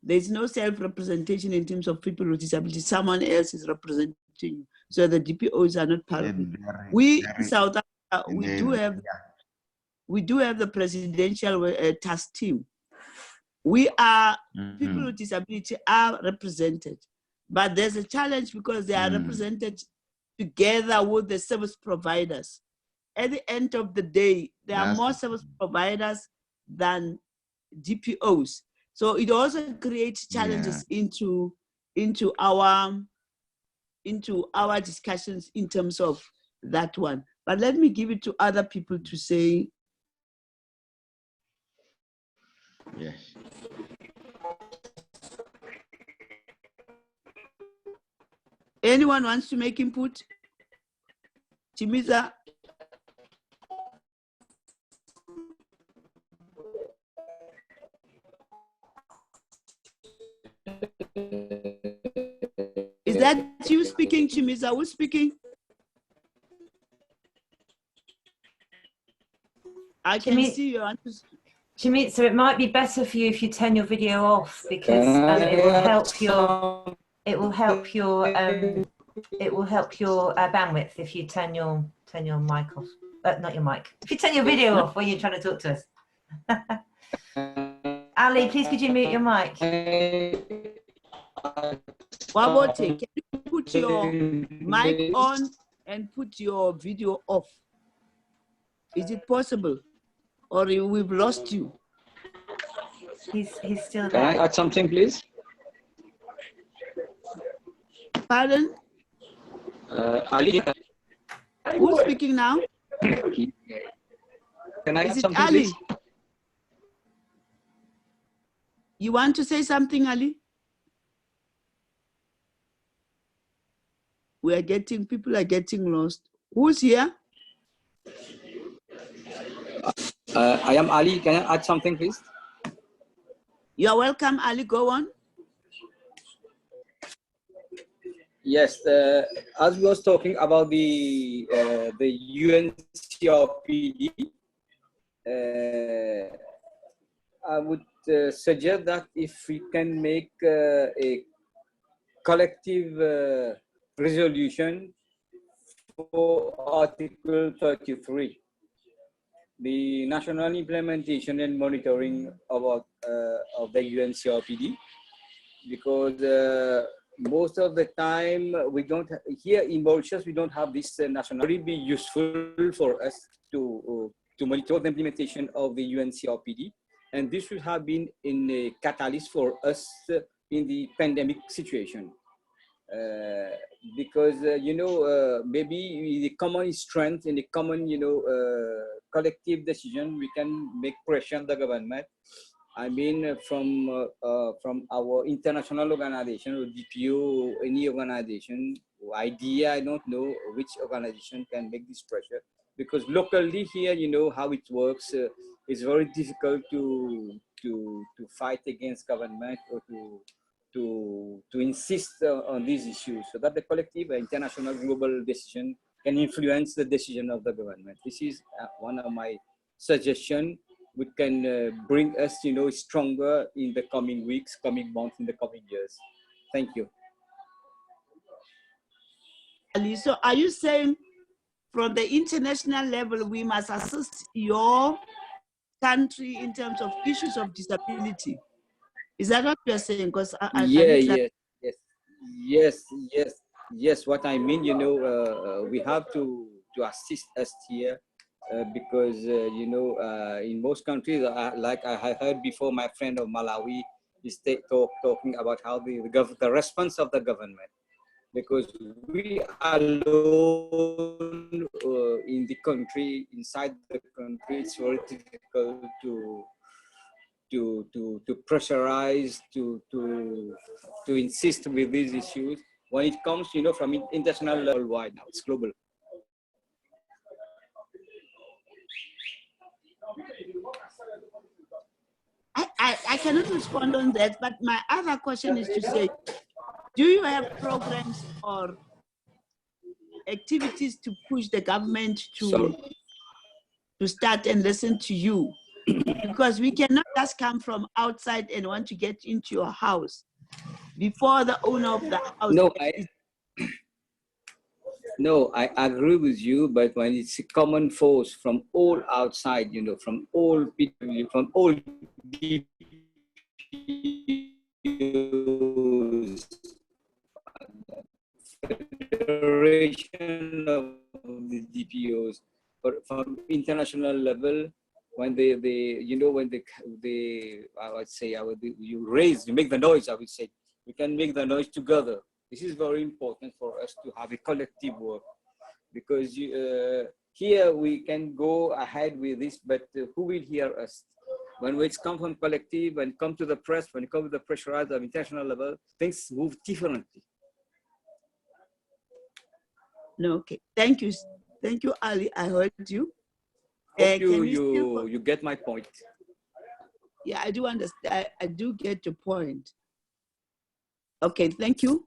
[SPEAKER 4] There's no self-representation in terms of people with disabilities. Someone else is representing you. So the DPOs are not part of it. We in South Africa, we do have the presidential task team. We are, people with disability are represented, but there's a challenge because they are represented together with the service providers. at the end of the day, there are
[SPEAKER 10] That's
[SPEAKER 4] more service providers than DPOs. So it also creates challenges into our discussions in terms of that one. But let me give it to other people to say.
[SPEAKER 10] yes.
[SPEAKER 4] Anyone wants to make input? Chimiza? Is that you speaking, Chimiza? Who's speaking? I can see you.
[SPEAKER 3] Chimit, so it might be better for you if you turn your video off, because it will help your bandwidth if you turn your mic off. Not your mic. If you turn your video off when you're trying to talk to us. Ali, please could you mute your mic?
[SPEAKER 4] Wabote, can you put your mic on and put your video off? Is it possible? Or we've lost you?
[SPEAKER 3] He's still there.
[SPEAKER 9] Can I add something, please?
[SPEAKER 4] Pardon?
[SPEAKER 9] Ali.
[SPEAKER 4] Who's speaking now?
[SPEAKER 9] Can I add
[SPEAKER 4] Is it
[SPEAKER 9] something,
[SPEAKER 4] Ali?
[SPEAKER 9] please?
[SPEAKER 4] You want to say something, Ali? People are getting lost. Who's here?
[SPEAKER 9] I am Ali. Can I add something, please?
[SPEAKER 4] You're welcome, Ali. Go on.
[SPEAKER 9] Yes, as we was talking about the UNCRPD, I would suggest that if we can make a collective resolution for Article 33, the national implementation and monitoring of the UNCRPD, because most of the time we don't here in Mauritius we don't have this national. It would be useful for us to monitor the implementation of the UNCRPD, and this would have been in a catalyst for us in the pandemic situation. Because maybe the common strength and the common collective decision, we can make pressure on the government. I mean, from our international organization or DPO, any organization, idea, I don't know which organization can make this pressure, because locally here, you know how it works. It's very difficult to fight against government or to insist on these issues, so that the collective international global decision can influence the decision of the government. This is one of my suggestions, which can bring us, stronger in the coming weeks, coming months, in the coming years. Thank you.
[SPEAKER 4] Ali, so are you saying from the international level, we must assist your country in terms of issues of disability? Is that what you're saying? Because
[SPEAKER 9] yes. What I mean, we have to assist us here, because in most countries, like I heard before, my friend of Malawi is talking about how the response of the government, because we are alone in the country, inside the country, it's very difficult to pressurize, to insist with these issues. When it comes, from international level, wide now, it's global.
[SPEAKER 4] I cannot respond on that, but my other question is to say, do you have programs or activities to push the government to start and listen to you? Because we cannot just come from outside and want to get into your house before the owner of the house.
[SPEAKER 9] No, I agree with you, but when it's a common force from all outside, from all people, from all DPOs, Federation of the DPOs, but from international level, when they you know, when they I would say, you make the noise, I would say, we can make the noise together. This is very important for us to have a collective work, because here we can go ahead with this, but who will hear us? When it's come from collective, when it comes to the press, when it comes to the pressurized at international level, things move differently.
[SPEAKER 4] No, okay. Thank you. Thank you, Ali. I heard you.
[SPEAKER 9] Hope you get my point.
[SPEAKER 4] Yeah, I do understand. I do get your point. Okay, thank you.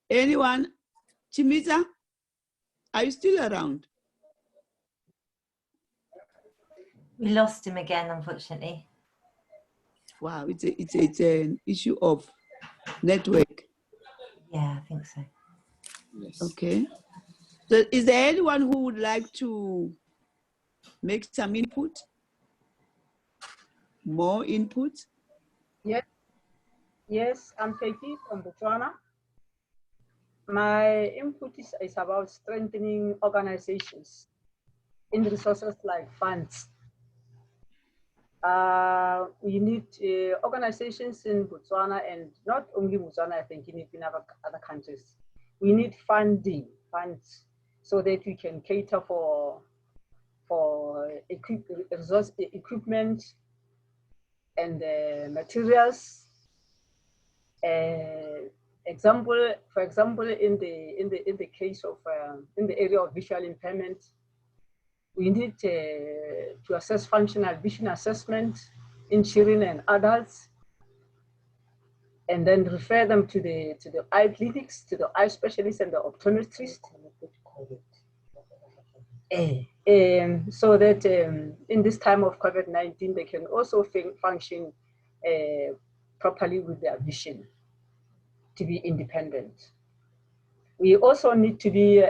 [SPEAKER 4] Anyone? Chimiza, are you still around?
[SPEAKER 3] We lost him again, unfortunately.
[SPEAKER 4] Wow, it's an issue of network.
[SPEAKER 3] Yeah, I think so.
[SPEAKER 9] Yes.
[SPEAKER 4] Okay. So is there anyone who would like to make some input? More input?
[SPEAKER 7] Yes, I'm Peggy from Botswana. My input is about strengthening organizations in resources like funds. We need organizations in Botswana, and not only Botswana, I think in other countries. We need funds, so that we can cater for equipment and materials. For example, in the case of in the area of visual impairment, we need to assess functional vision assessment in children and adults, and then refer them to the eye clinics, to the eye specialist and the optometrist, so that in this time of COVID-19, they can also function properly with their vision, to be independent. We also need to be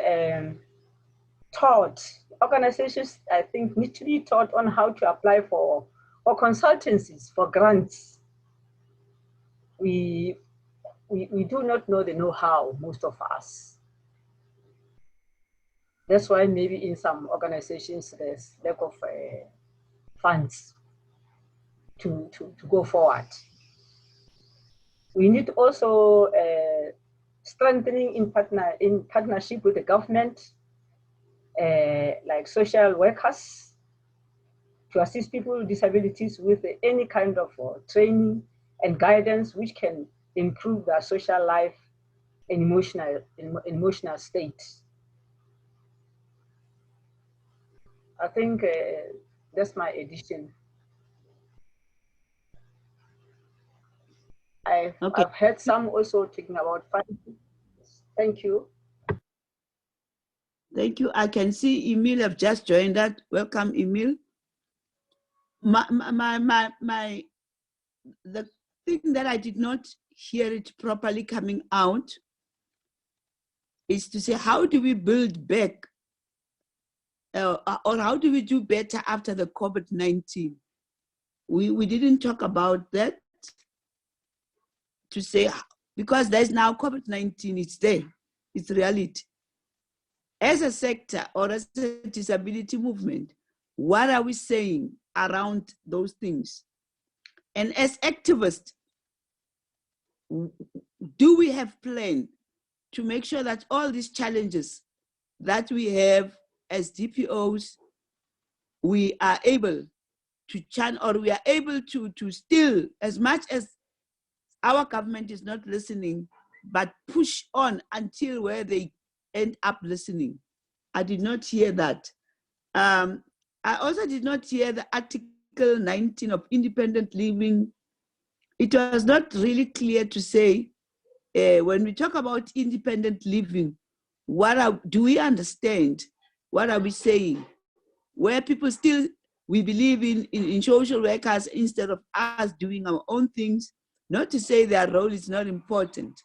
[SPEAKER 7] taught, organizations, I think, need to be taught on how to apply for consultancies, for grants. We do not know the know-how, most of us. That's why maybe in some organizations there's lack of funds to go forward. We need also strengthening in partnership with the government, like social workers, to assist people with disabilities with any kind of training and guidance which can improve their social life and emotional state. I think that's my addition. I've heard some also talking about funding. Thank you.
[SPEAKER 4] Thank you. I can see Emil have just joined us. Welcome, Emil. The thing that I did not hear it properly coming out is to say, how do we build back or how do we do better after the COVID-19? We didn't talk about that, to say, because there's now COVID-19, it's there, it's reality. As a sector or as a disability movement, what are we saying around those things? And as activists, do we have planned to make sure that all these challenges that we have as DPOs, we are able to channel, or we are able to still, as much as our government is not listening, but push on until where they end up listening? I did not hear that. I also did not hear the Article 19 of independent living. It was not really clear to say, when we talk about independent living, do we understand? What are we saying? Where people still, we believe in social workers instead of us doing our own things. Not to say their role is not important,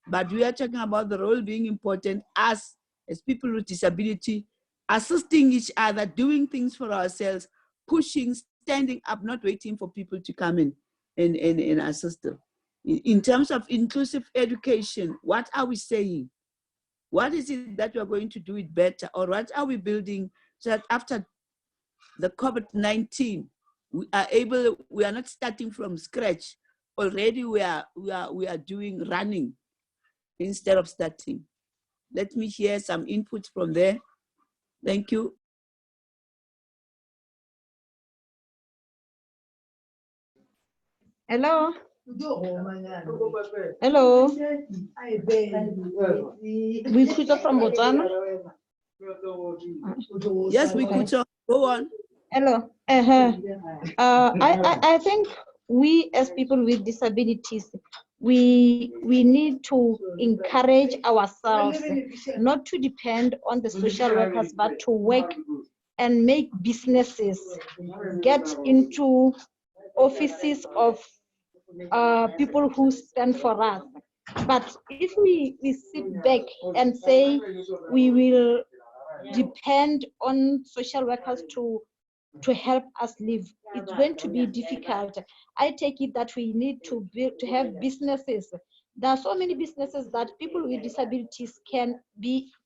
[SPEAKER 4] but we are talking about the role being important as people with disability, assisting each other, doing things for ourselves, pushing, standing up, not waiting for people to come in and assist them. In terms of inclusive education, what are we saying? What is it that we are going to do it better? Or what are we building so that after the COVID-19, we are not starting from scratch. Already we are doing running instead of starting. Let me hear some input from there. Thank you.
[SPEAKER 8] Hello. Hello. We Kucho from Botswana.
[SPEAKER 4] Yes, we could. Go on.
[SPEAKER 8] Hello. I think we as people with disabilities, we need to encourage ourselves not to depend on the social workers, but to work and make businesses, get into offices of people who stand for us. But if we sit back and say we will depend on social workers to help us live, it's going to be difficult. I take it that we need to have businesses. There are so many businesses that people with disabilities can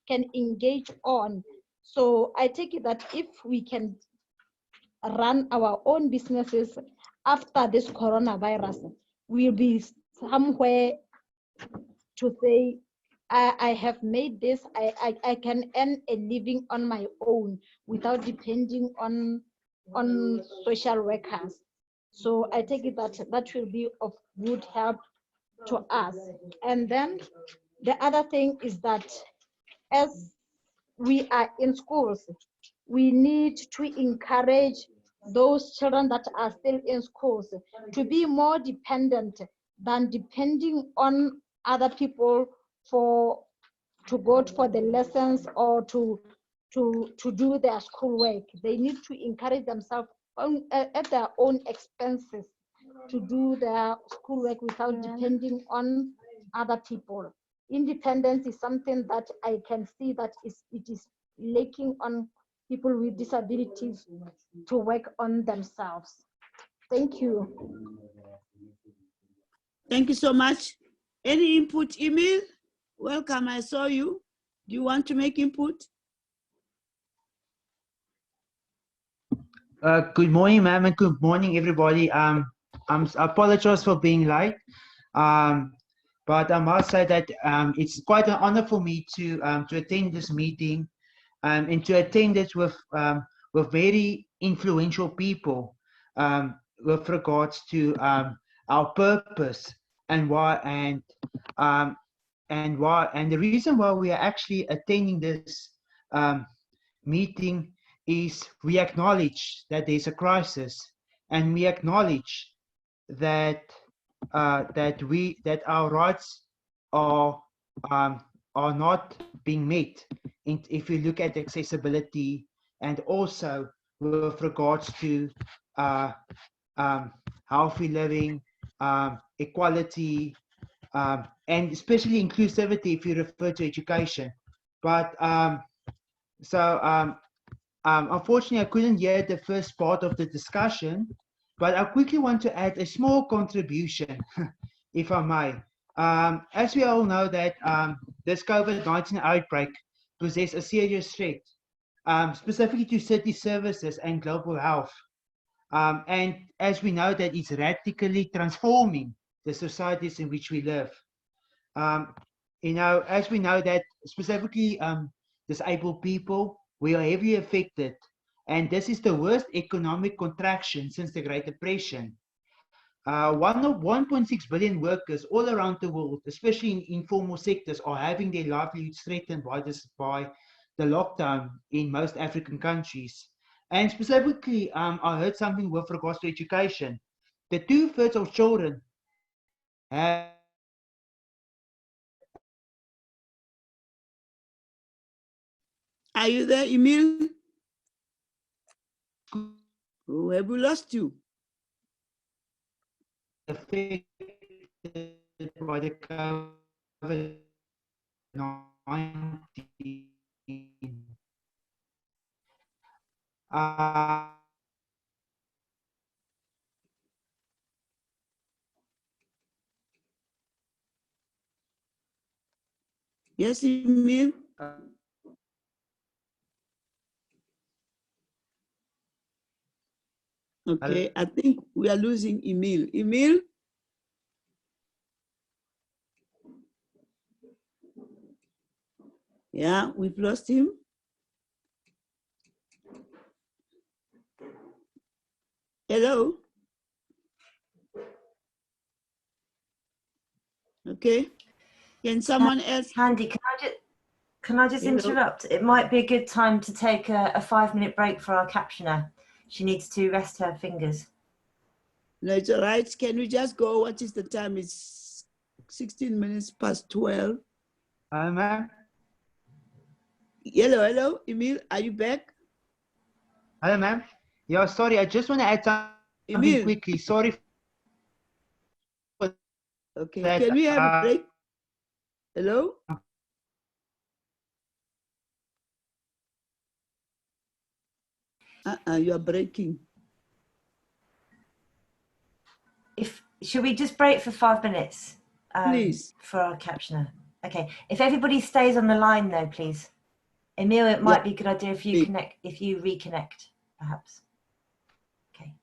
[SPEAKER 8] engage on. So I take it that if we can run our own businesses after this coronavirus, we'll be somewhere to say, I have made this, I can earn a living on my own without depending on social workers. So I take it that that will be of good help to us. And then the other thing is that as we are in schools, we need to encourage those children that are still in schools to be more dependent than depending on other people to go for the lessons or to do their schoolwork. They need to encourage themselves at their own expenses to do their schoolwork without depending on other people. Independence is something that I can see that it is lacking on people with disabilities to work on themselves. Thank you.
[SPEAKER 4] Thank you so much. Any input, Emil? Welcome, I saw you. Do you want to make input?
[SPEAKER 11] Good morning, ma'am, and good morning, everybody. I apologize for being late, but I must say that it's quite an honor for me to attend this meeting and to attend it with very influential people with regards to our purpose and why and the reason why we are actually attending this meeting is we acknowledge that there's a crisis, and we acknowledge that that our rights are not being met. If you look at accessibility and also with regards to healthy living, equality, and especially inclusivity if you refer to education. But unfortunately, I couldn't hear the first part of the discussion, but I quickly want to add a small contribution, if I may. As we all know that this COVID-19 outbreak poses a serious threat, specifically to city services and global health. And as we know that it's radically transforming the societies in which we live. As we know that specifically disabled people, we are heavily affected, and this is the worst economic contraction since the Great Depression. 1.6 billion workers all around the world, especially in informal sectors, are having their livelihoods threatened by the lockdown in most African countries. And specifically, I heard something with regards to education. The 2/3 of children have
[SPEAKER 4] Are you there, Emil? Oh, have we lost you?
[SPEAKER 11] affected by the COVID-19.
[SPEAKER 4] Yes, Emil. Okay, I think we are losing Emil. Emil? Yeah, we've lost him. Hello? Okay. Can someone else?
[SPEAKER 3] Handy, can I just interrupt? It might be a good time to take a 5-minute break for our captioner. She needs to rest her fingers.
[SPEAKER 4] No, it's all right. Can we just go? What is the time? It's 16 minutes past 12.
[SPEAKER 11] Ma'am?
[SPEAKER 4] Hello, Emil, are you back?
[SPEAKER 11] Hello, ma'am. Yeah, sorry, I just want to add something
[SPEAKER 4] Emil.
[SPEAKER 11] quickly. Sorry for
[SPEAKER 4] Okay,
[SPEAKER 11] that.
[SPEAKER 4] can we have a break? Hello? You are breaking.
[SPEAKER 3] Should we just break for 5 minutes?
[SPEAKER 4] Please.
[SPEAKER 3] For our captioner. Okay. If everybody stays on the line though, please. Emil, it might be a good idea if you reconnect, perhaps. Okay.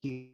[SPEAKER 11] You.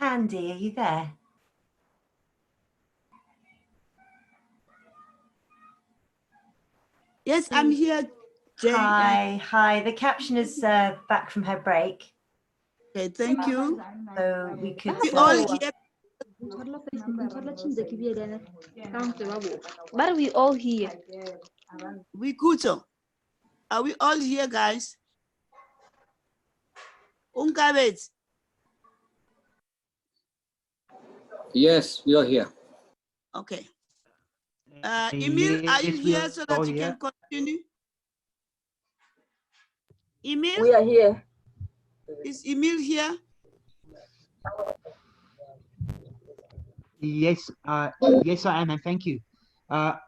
[SPEAKER 3] Candy, are you there?
[SPEAKER 4] Yes, I'm here. Jane.
[SPEAKER 3] Hi. The caption is back from her break.
[SPEAKER 4] Okay, thank you.
[SPEAKER 3] So we could.
[SPEAKER 4] We all here.
[SPEAKER 8] But we all here.
[SPEAKER 4] We good. Are we all here, guys? Unkabet.
[SPEAKER 9] Yes, we are here.
[SPEAKER 4] Okay. Emil, are you
[SPEAKER 11] Yes,
[SPEAKER 4] here
[SPEAKER 11] we
[SPEAKER 4] so
[SPEAKER 11] are
[SPEAKER 4] that you
[SPEAKER 11] here.
[SPEAKER 4] can continue? Emil?
[SPEAKER 6] We are here.
[SPEAKER 4] Is Emil here?
[SPEAKER 11] Yes, yes, I am, and thank you. Can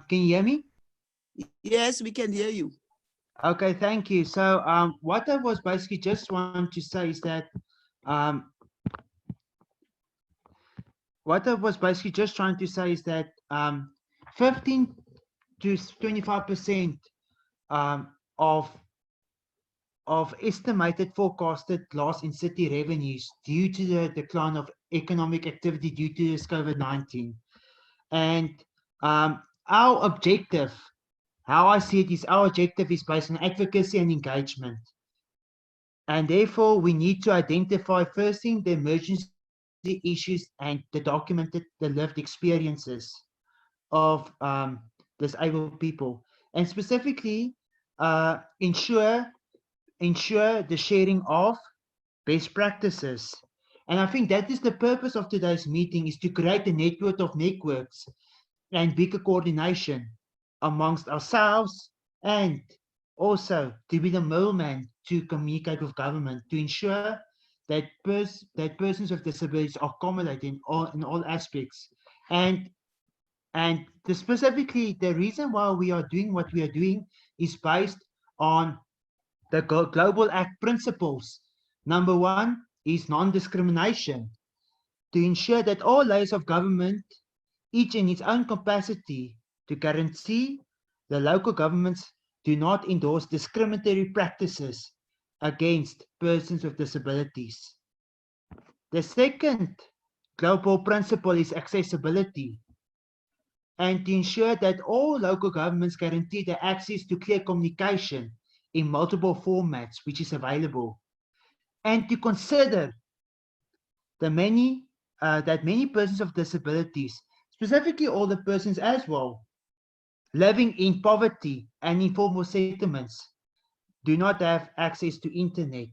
[SPEAKER 11] you hear me?
[SPEAKER 4] Yes, we can hear you.
[SPEAKER 11] Okay, thank you. So, what I was basically just want to say is that, what I was basically just trying to say is that 15 to 25% of estimated forecasted loss in city revenues due to the decline of economic activity due to this COVID-19. And our objective, how I see it, is our objective is based on advocacy and engagement. And therefore, we need to identify first thing the emergency issues and the documented, the lived experiences of disabled people, and specifically ensure the sharing of best practices. And I think that is the purpose of today's meeting, is to create a network of networks and bigger coordination amongst ourselves, and also to be the middleman to communicate with government to ensure that persons with disabilities are accommodated in all aspects. And specifically, the reason why we are doing what we are doing is based on the Global Act principles. Number one is non-discrimination, to ensure that all layers of government, each in its own capacity, to guarantee the local governments do not endorse discriminatory practices against persons with disabilities. The second global principle is accessibility, and to ensure that all local governments guarantee the access to clear communication in multiple formats which is available, and to consider the many persons of disabilities, specifically older persons as well, living in poverty and informal settlements, do not have access to internet.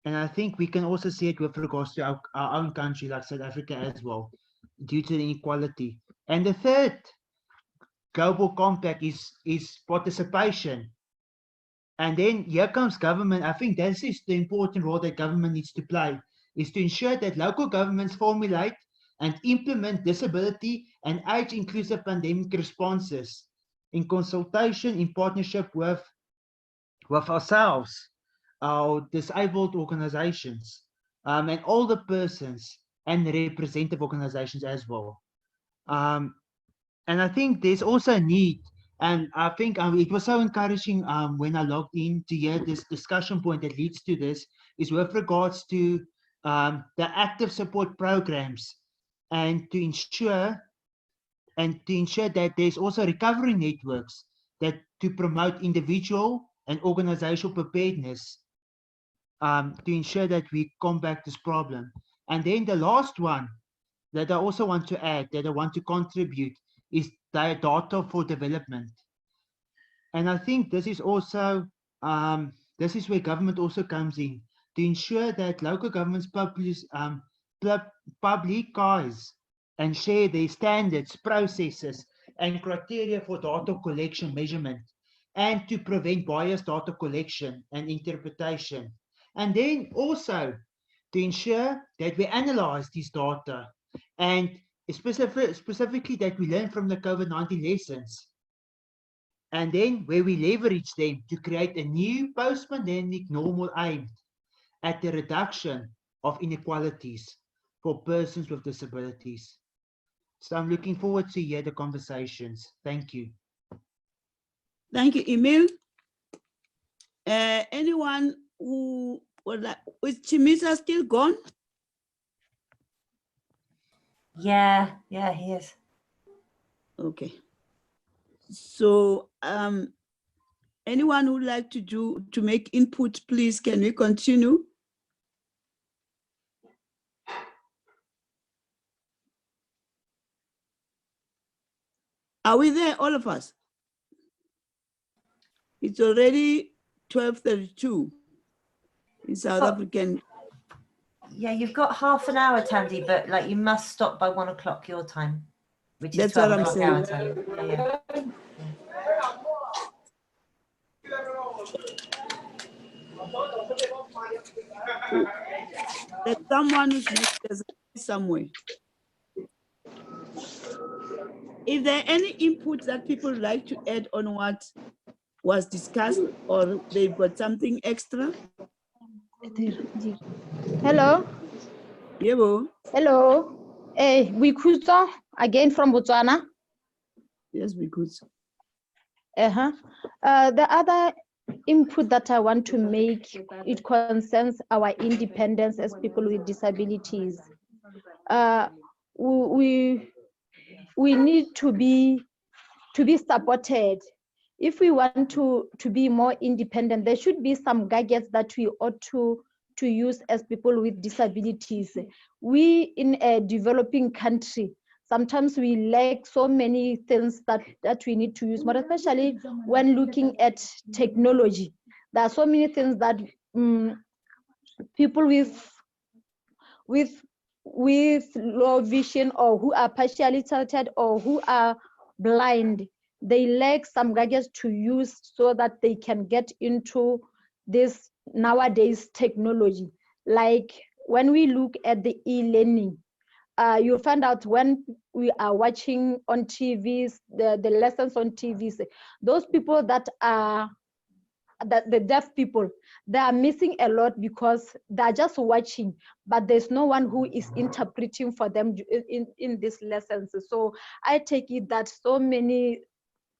[SPEAKER 11] And I think we can also see it with regards to our own country, like South Africa as well, due to the inequality. And the third global compact is participation. And then here comes government. I think this is the important role that government needs to play, is to ensure that local governments formulate and implement disability and age-inclusive pandemic responses in consultation, in partnership with ourselves, our disabled organizations, and older persons and representative organizations as well. And I think there's also a need, and I think it was so encouraging when I logged in to hear this discussion point that leads to this, is with regards to the active support programs, and to ensure that there's also recovery networks that to promote individual and organizational preparedness, to ensure that we combat this problem. And then the last one that I also want to add, that I want to contribute, is data for development. And I think this is also, this is where government also comes in, to ensure that local governments publicize and share their standards, processes, and criteria for data collection measurement, and to prevent biased data collection and interpretation. And then also to ensure that we analyze these data, and specifically that we learn from the COVID-19 lessons, and then where we leverage them to create a new post-pandemic normal aimed at the reduction of inequalities for persons with disabilities. So I'm looking forward to hear the conversations. Thank you.
[SPEAKER 4] Thank you, Emil. Anyone who would like, is Chimisa still gone?
[SPEAKER 3] Yeah, he is.
[SPEAKER 4] Okay. So anyone who would like to make input, please, can we continue? Are we there, all of us? It's already 12:32 in South African.
[SPEAKER 3] Yeah, you've got half an hour, Tandy, but like you must stop by 1 o'clock your time, which is 12 o'clock our time. Yeah.
[SPEAKER 4] There's someone who's next somewhere. Is there any input that people would like to add on what was discussed, or they've got something extra?
[SPEAKER 8] Hello.
[SPEAKER 4] Yebo.
[SPEAKER 8] Hello. We could again from Botswana.
[SPEAKER 4] Yes, we could.
[SPEAKER 8] The other input that I want to make, it concerns our independence as people with disabilities. We need to be supported. If we want to be more independent, there should be some gadgets that we ought to use as people with disabilities. We in a developing country, sometimes we lack so many things that we need to use, but especially when looking at technology, there are so many things that people with low vision, or who are partially sighted, or who are blind, they lack some gadgets to use so that they can get into this nowadays technology. Like when we look at the e-learning, you'll find out when we are watching on TVs, the lessons on TVs, those people that are the deaf people, they are missing a lot because they're just watching, but there's no one who is interpreting for them in these lessons. So I take it that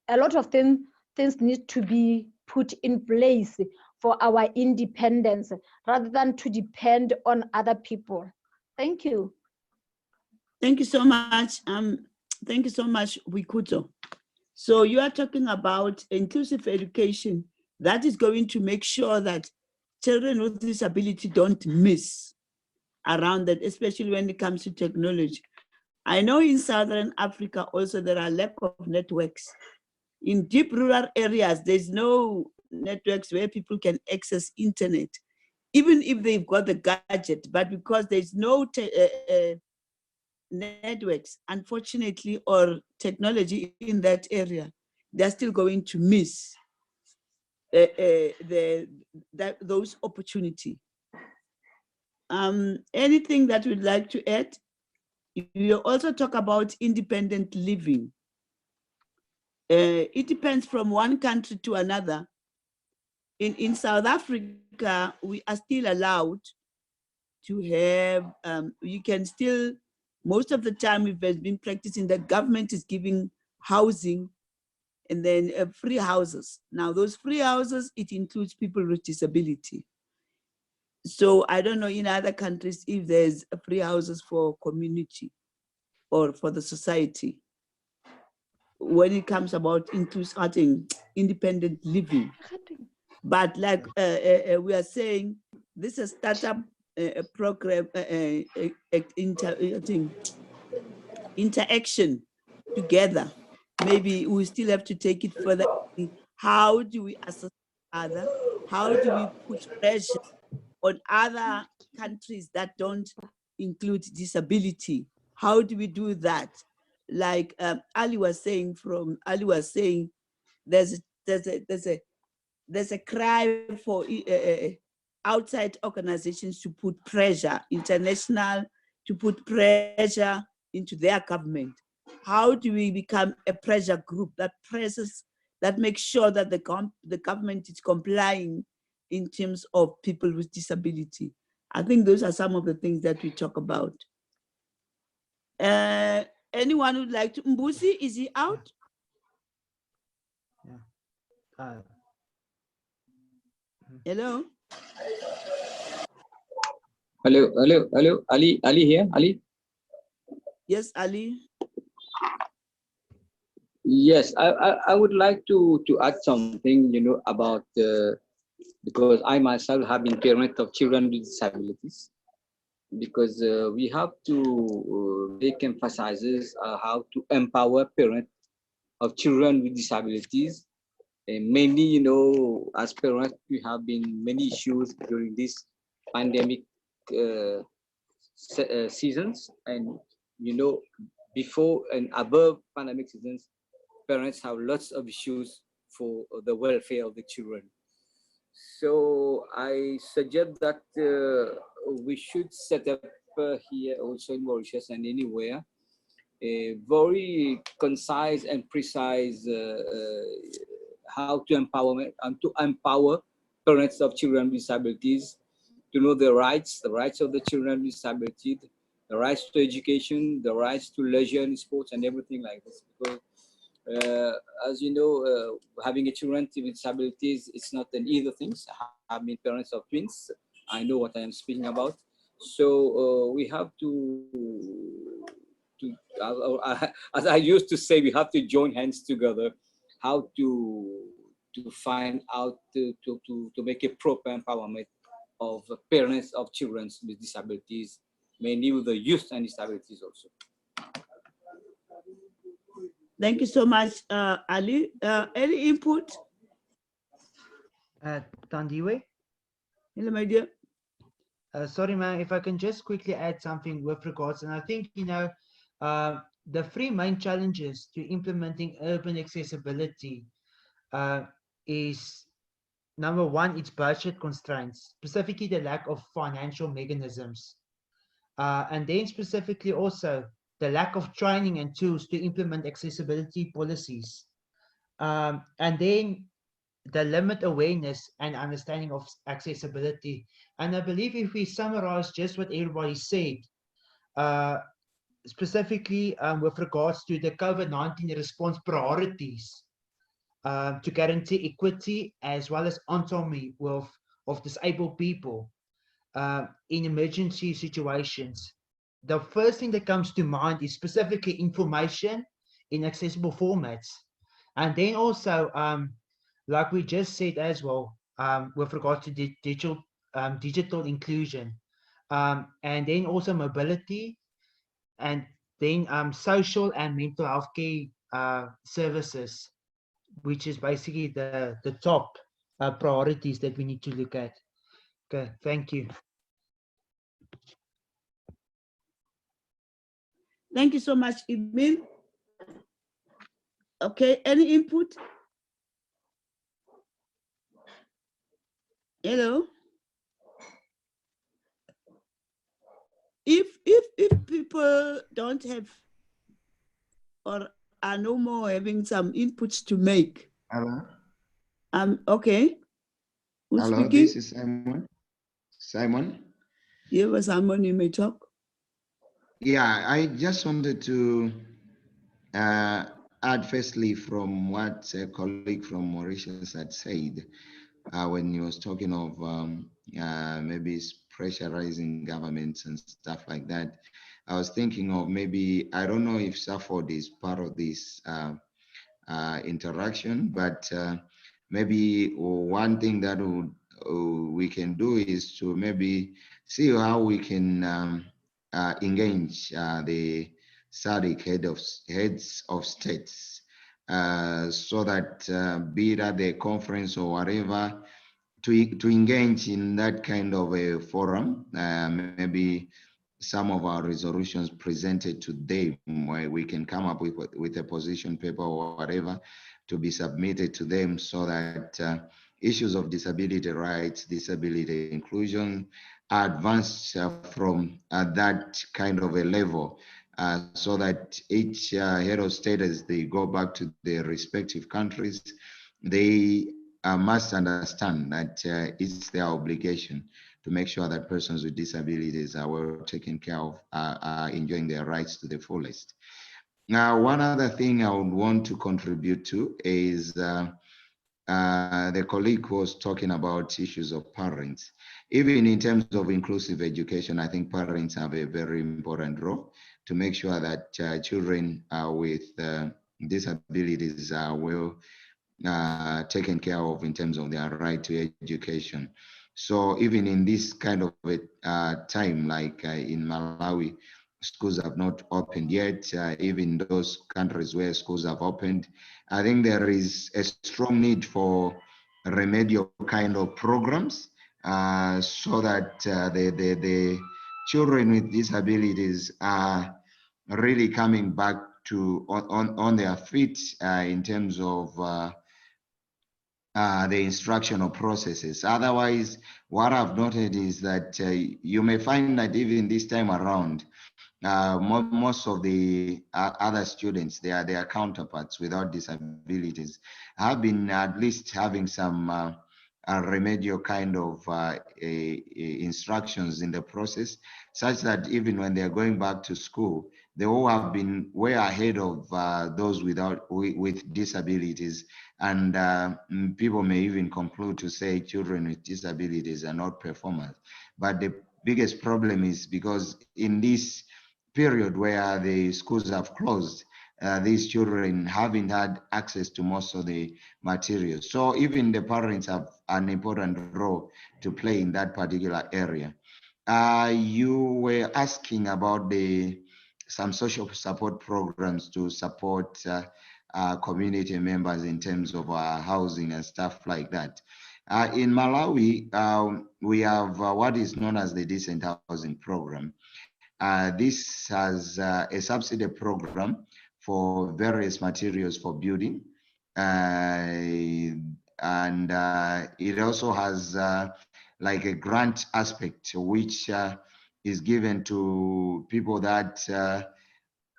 [SPEAKER 8] a lot of things need to be put in place for our independence rather than to depend on other people. Thank you.
[SPEAKER 4] Thank you so much. Thank you so much, Wikuto. So you are talking about inclusive education that is going to make sure that children with disability don't miss around that, especially when it comes to technology. I know in Southern Africa also there are lack of networks. In deep rural areas, there's no networks where people can access internet, even if they've got the gadget, but because there's no networks, unfortunately, or technology in that area, they're still going to miss those opportunities. Anything that we'd like to add? You also talk about independent living. It depends from one country to another. In South Africa, we are still allowed to have, you can still, most of the time we've been practicing that government is giving housing and then free houses. Now those free houses, it includes people with disability. So I don't know in other countries if there's free houses for community or for the society when it comes about inclusive independent living. But like we are saying, this is a startup program, interaction together. Maybe we still have to take it further. How do we assess other? How do we put pressure on other countries that don't include disability? How do we do that? Like Ali was saying, there's a cry for outside organizations to put pressure, international, to put pressure into their government. How do we become a pressure group that presses, that makes sure that the government is complying in terms of people with disability? I think those are some of the things that we talk about. Anyone would like to? Mbusi, is he out?
[SPEAKER 11] Yeah.
[SPEAKER 4] Hello?
[SPEAKER 9] Hello. Ali here, Ali?
[SPEAKER 4] Yes, Ali.
[SPEAKER 9] Yes, I would like to add something, about because I myself have been parent of children with disabilities, because we have to make emphasizes how to empower parents of children with disabilities. And mainly, as parents, we have been many issues during this pandemic seasons, and before and above pandemic seasons, parents have lots of issues for the welfare of the children. So I suggest that we should set up here also in Mauritius and anywhere a very concise and precise how to empower parents of children with disabilities to know the rights of the children with disability, the rights to education, the rights to leisure and sports and everything like this. Because as you know, having a children with disabilities, it's not an either things. I've been parents of twins. I know what I am speaking about. So we have as I used to say, we have to join hands together, how to find out to make a proper empowerment of parents of children with disabilities, mainly with the youth and disabilities also.
[SPEAKER 4] Thank you so much, Ali. Any input?
[SPEAKER 11] Tandiwe?
[SPEAKER 4] Hello, my dear.
[SPEAKER 11] Sorry, ma'am, if I can just quickly add something with regards, and I think, the three main challenges to implementing urban accessibility is, number one, it's budget constraints, specifically the lack of financial mechanisms. And then specifically also the lack of training and tools to implement accessibility policies. And then the limit awareness and understanding of accessibility. And I believe if we summarize just what everybody said, specifically with regards to the COVID-19 response priorities, to guarantee equity as well as autonomy of disabled people in emergency situations. The first thing that comes to mind is specifically information in accessible formats. And then also, like we just said as well, with regard to digital inclusion, and then also mobility, and then social and mental health care services, which is basically the top priorities that we need to look at. Okay, thank you.
[SPEAKER 4] Thank you so much, Emil. Okay, any input? Hello? If people don't have or are no more having some inputs to make.
[SPEAKER 10] Hello?
[SPEAKER 4] Okay. Who's
[SPEAKER 10] Hello,
[SPEAKER 4] speaking?
[SPEAKER 10] this is Simon. Simon?
[SPEAKER 4] Yeah, Simon, you may talk.
[SPEAKER 10] Yeah, I just wanted to add firstly from what a colleague from Mauritius had said when he was talking of maybe pressurizing governments and stuff like that. I was thinking of maybe, I don't know if SAFOD is part of this interaction, but maybe one thing that we can do is to maybe see how we can engage the SADC heads of states so that be it at the conference or whatever, to engage in that kind of a forum, maybe some of our resolutions presented to them, where we can come up with a position paper or whatever to be submitted to them, so that issues of disability rights, disability inclusion are advanced from that kind of a level, so that each head of state, as they go back to their respective countries, they must understand that it's their obligation to make sure that persons with disabilities are well taken care of, are enjoying their rights to the fullest. Now, one other thing I would want to contribute to is the colleague was talking about issues of parents. Even in terms of inclusive education, I think parents have a very important role, to make sure that children with disabilities are well taken care of in terms of their right to education. So even in this kind of a time, like in Malawi, schools have not opened yet. Even those countries where schools have opened, I think there is a strong need for remedial kind of programs so that the children with disabilities are really coming back to on their feet in terms of the instructional processes. Otherwise, what I've noted is that you may find that even this time around, most of the other students, their counterparts without disabilities, have been at least having some remedial kind of instructions in the process, such that even when they're going back to school, they all have been way ahead of those with disabilities. And people may even conclude to say children with disabilities are not performers. But the biggest problem is because in this period where the schools have closed, these children haven't had access to most of the materials. So even the parents have an important role to play in that particular area. You were asking about some social support programs to support community members in terms of housing and stuff like that. In Malawi, we have what is known as the Decent Housing Program. This has a subsidy program for various materials for building. And it also has like a grant aspect, which is given to people that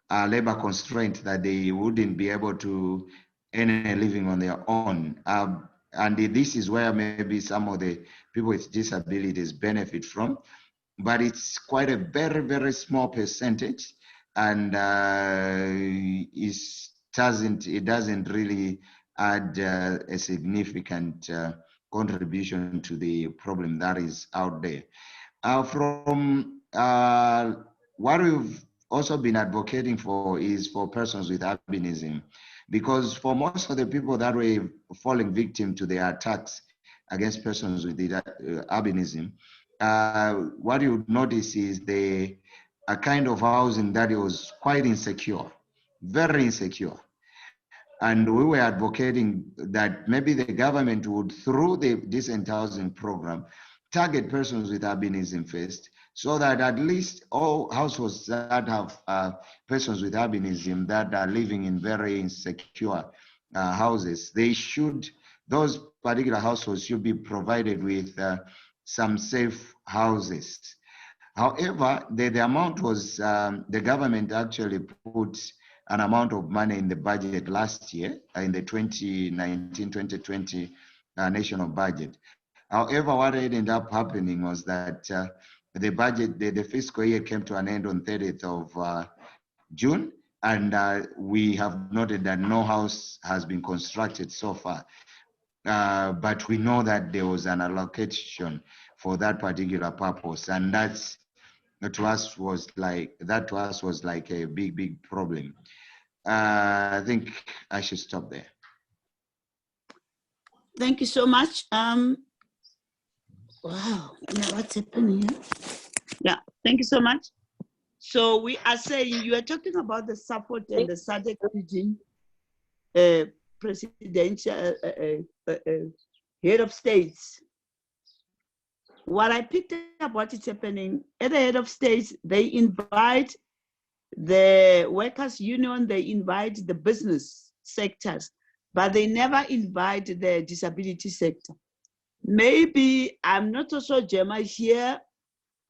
[SPEAKER 10] are labor constrained, that they wouldn't be able to earn a living on their own. And this is where maybe some of the people with disabilities benefit from, but it's quite a very, very small percentage, and it doesn't really add a significant contribution to the problem that is out there. From what we've also been advocating for is for persons with albinism, because for most of the people that were falling victim to the attacks against persons with albinism, what you would notice is a kind of housing that was quite insecure, very insecure. And we were advocating that maybe the government would, through the Decent Housing Program, target persons with albinism first, so that at least all households that have persons with albinism that are living in very insecure houses, those particular households should be provided with some safe houses. However, the amount was, the government actually put an amount of money in the budget last year, in the 2019-2020 national budget. However, what ended up happening was that the budget, the fiscal year came to an end on 30th of June, and we have noted that no house has been constructed so far. But we know that there was an allocation for that particular purpose, and that to us was like a big problem. I think I should stop there.
[SPEAKER 4] Thank you so much. Wow, what's happening here? Yeah, thank you so much. So we are saying, you are talking about the support and the SADC region presidential head of states. What I picked up what is happening at the head of states, they invite the workers' union, they invite the business sectors, but they never invite the disability sector. Maybe I'm not also Gemma here,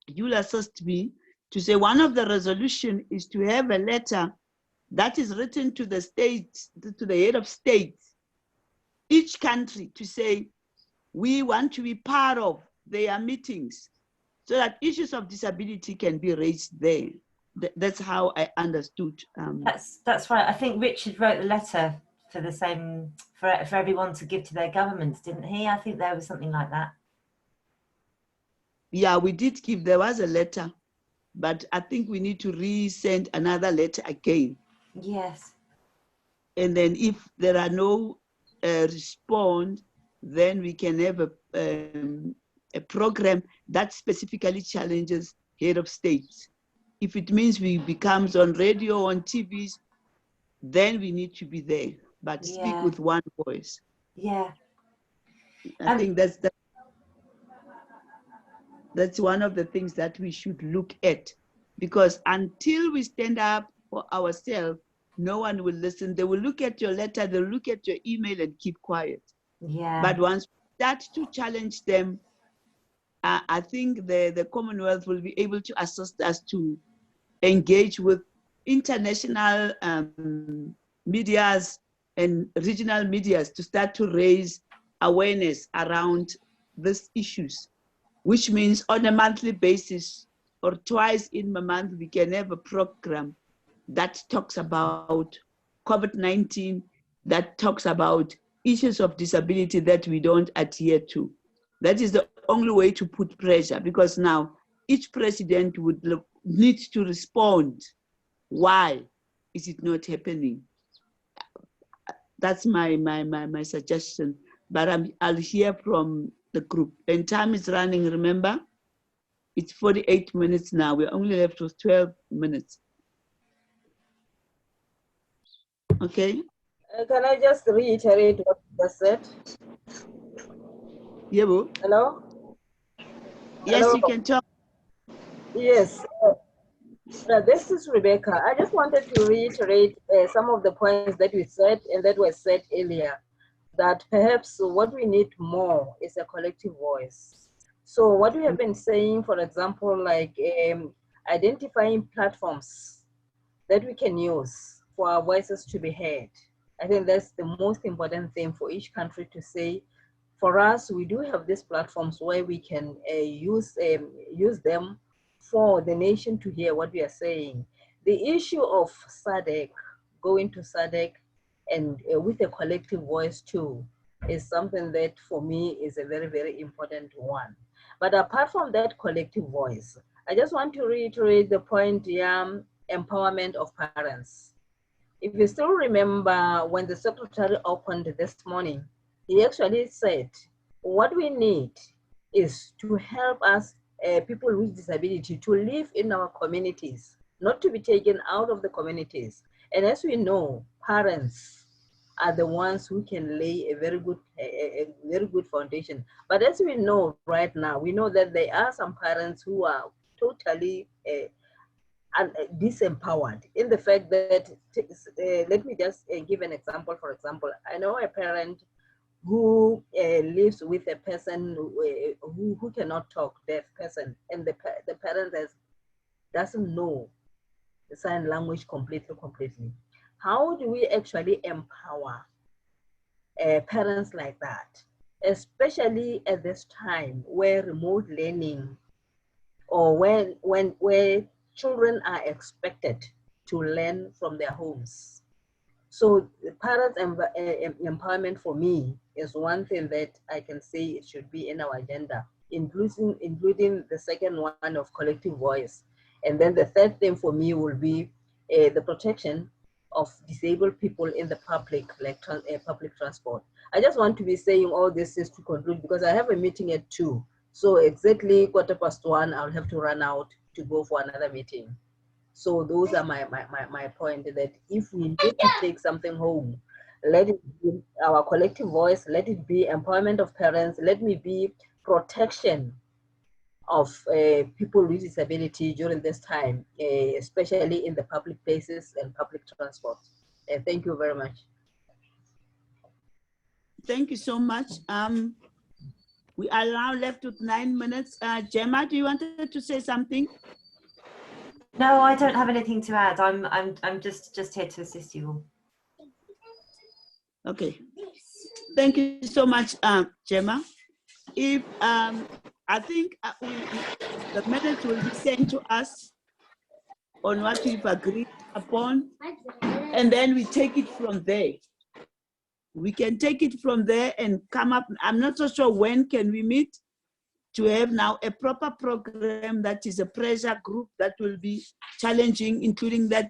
[SPEAKER 4] you'll assist me to say one of the resolution is to have a letter that is written to the states, to the head of states, each country, to say, we want to be part of their meetings so that issues of disability can be raised there. That's how I understood.
[SPEAKER 3] That's right. I think Richard wrote the letter for the same, for everyone to give to their governments, didn't he? I think there was something like that.
[SPEAKER 4] Yeah, we did give, there was a letter. but I think we need to resend another letter again.
[SPEAKER 3] Yes.
[SPEAKER 4] And then if there are no response, then we can have a program that specifically challenges head of states. If it means we becomes on radio, on TVs, then we need to be there, but speak with one voice.
[SPEAKER 3] Yeah.
[SPEAKER 4] I think that's one of the things that we should look at, because until we stand up for ourselves, no one will listen. They will look at your letter, they'll look at your email and keep quiet.
[SPEAKER 3] Yeah.
[SPEAKER 4] But once we start to challenge them, I think the Commonwealth will be able to assist us to engage with international medias and regional medias to start to raise awareness around these issues, which means on a monthly basis or twice in a month, we can have a program that talks about COVID-19, that talks about issues of disability that we don't adhere to. That is the only way to put pressure, because now each president would need to respond. Why is it not happening? That's my suggestion, but I'll hear from the group. And time is running, remember? It's 48 minutes now. We're only left with 12 minutes. Okay.
[SPEAKER 6] Can I just reiterate what you just said?
[SPEAKER 4] Yeah, boo.
[SPEAKER 6] Hello?
[SPEAKER 4] Yes,
[SPEAKER 6] Hello?
[SPEAKER 4] you can talk.
[SPEAKER 6] Yes. This is Rebecca. I just wanted to reiterate some of the points that we said and that were said earlier, that perhaps what we need more is a collective voice. So what we have been saying, for example, like identifying platforms that we can use for our voices to be heard. I think that's the most important thing for each country to say. For us, we do have these platforms where we can use them for the nation to hear what we are saying. The issue of SADC, going to SADC and with a collective voice too, is something that for me is a very, very important one. But apart from that collective voice, I just want to reiterate the point, empowerment of parents. If you still remember when the secretary opened this morning, he actually said, what we need is to help us, people with disability, to live in our communities, not to be taken out of the communities. And as we know, parents are the ones who can lay a very good foundation. But as we know right now, we know that there are some parents who are totally disempowered in the fact that, let me just give an example. For example, I know a parent who lives with a person who cannot talk, deaf person, and the parent doesn't know the sign language completely. How do we actually empower parents like that, especially at this time where remote learning, or where children are expected to learn from their homes? So the parents' empowerment for me is one thing that I can say it should be in our agenda, including the second one of collective voice. And then the third thing for me will be the protection of disabled people in the public, like public transport. I just want to be saying all this is to conclude, because I have a meeting at 2. So exactly 1:15, I'll have to run out to go for another meeting. So those are my point, that if we need to take something home, let it be our collective voice, let it be empowerment of parents, let me be protection of people with disability during this time, especially in the public places and public transport. Thank you very much.
[SPEAKER 4] Thank you so much. We are now left with 9 minutes. Gemma, do you want to say something?
[SPEAKER 3] No, I don't have anything to add. I'm just here to assist you all.
[SPEAKER 4] Okay. Thank you so much, Gemma. If I think the minutes will be sent to us on what we've agreed upon, and then we take it from there. We can take it from there and come up. I'm not so sure when can we meet, to have now a proper program that is a pressure group that will be challenging, including the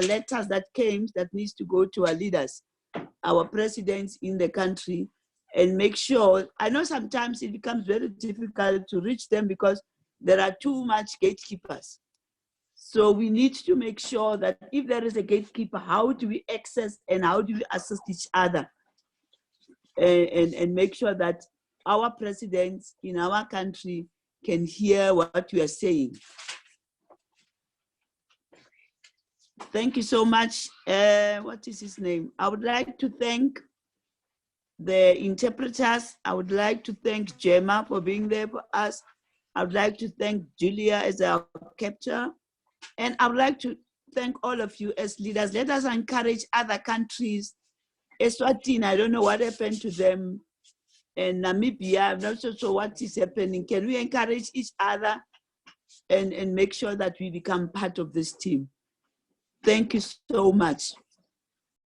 [SPEAKER 4] letters that came that needs to go to our leaders, our presidents in the country, and make sure. I know sometimes it becomes very difficult to reach them because there are too much gatekeepers. So we need to make sure that if there is a gatekeeper, how do we access and how do we assist each other, and make sure that our presidents in our country can hear what we are saying. Thank you so much. What is his name? I would like to thank the interpreters. I would like to thank Gemma for being there for us. I would like to thank Julia as our capture. And I would like to thank all of you as leaders. Let us encourage other countries. Eswatini, I don't know what happened to them. And Namibia, I'm not so sure what is happening. Can we encourage each other and make sure that we become part of this team? Thank you so much.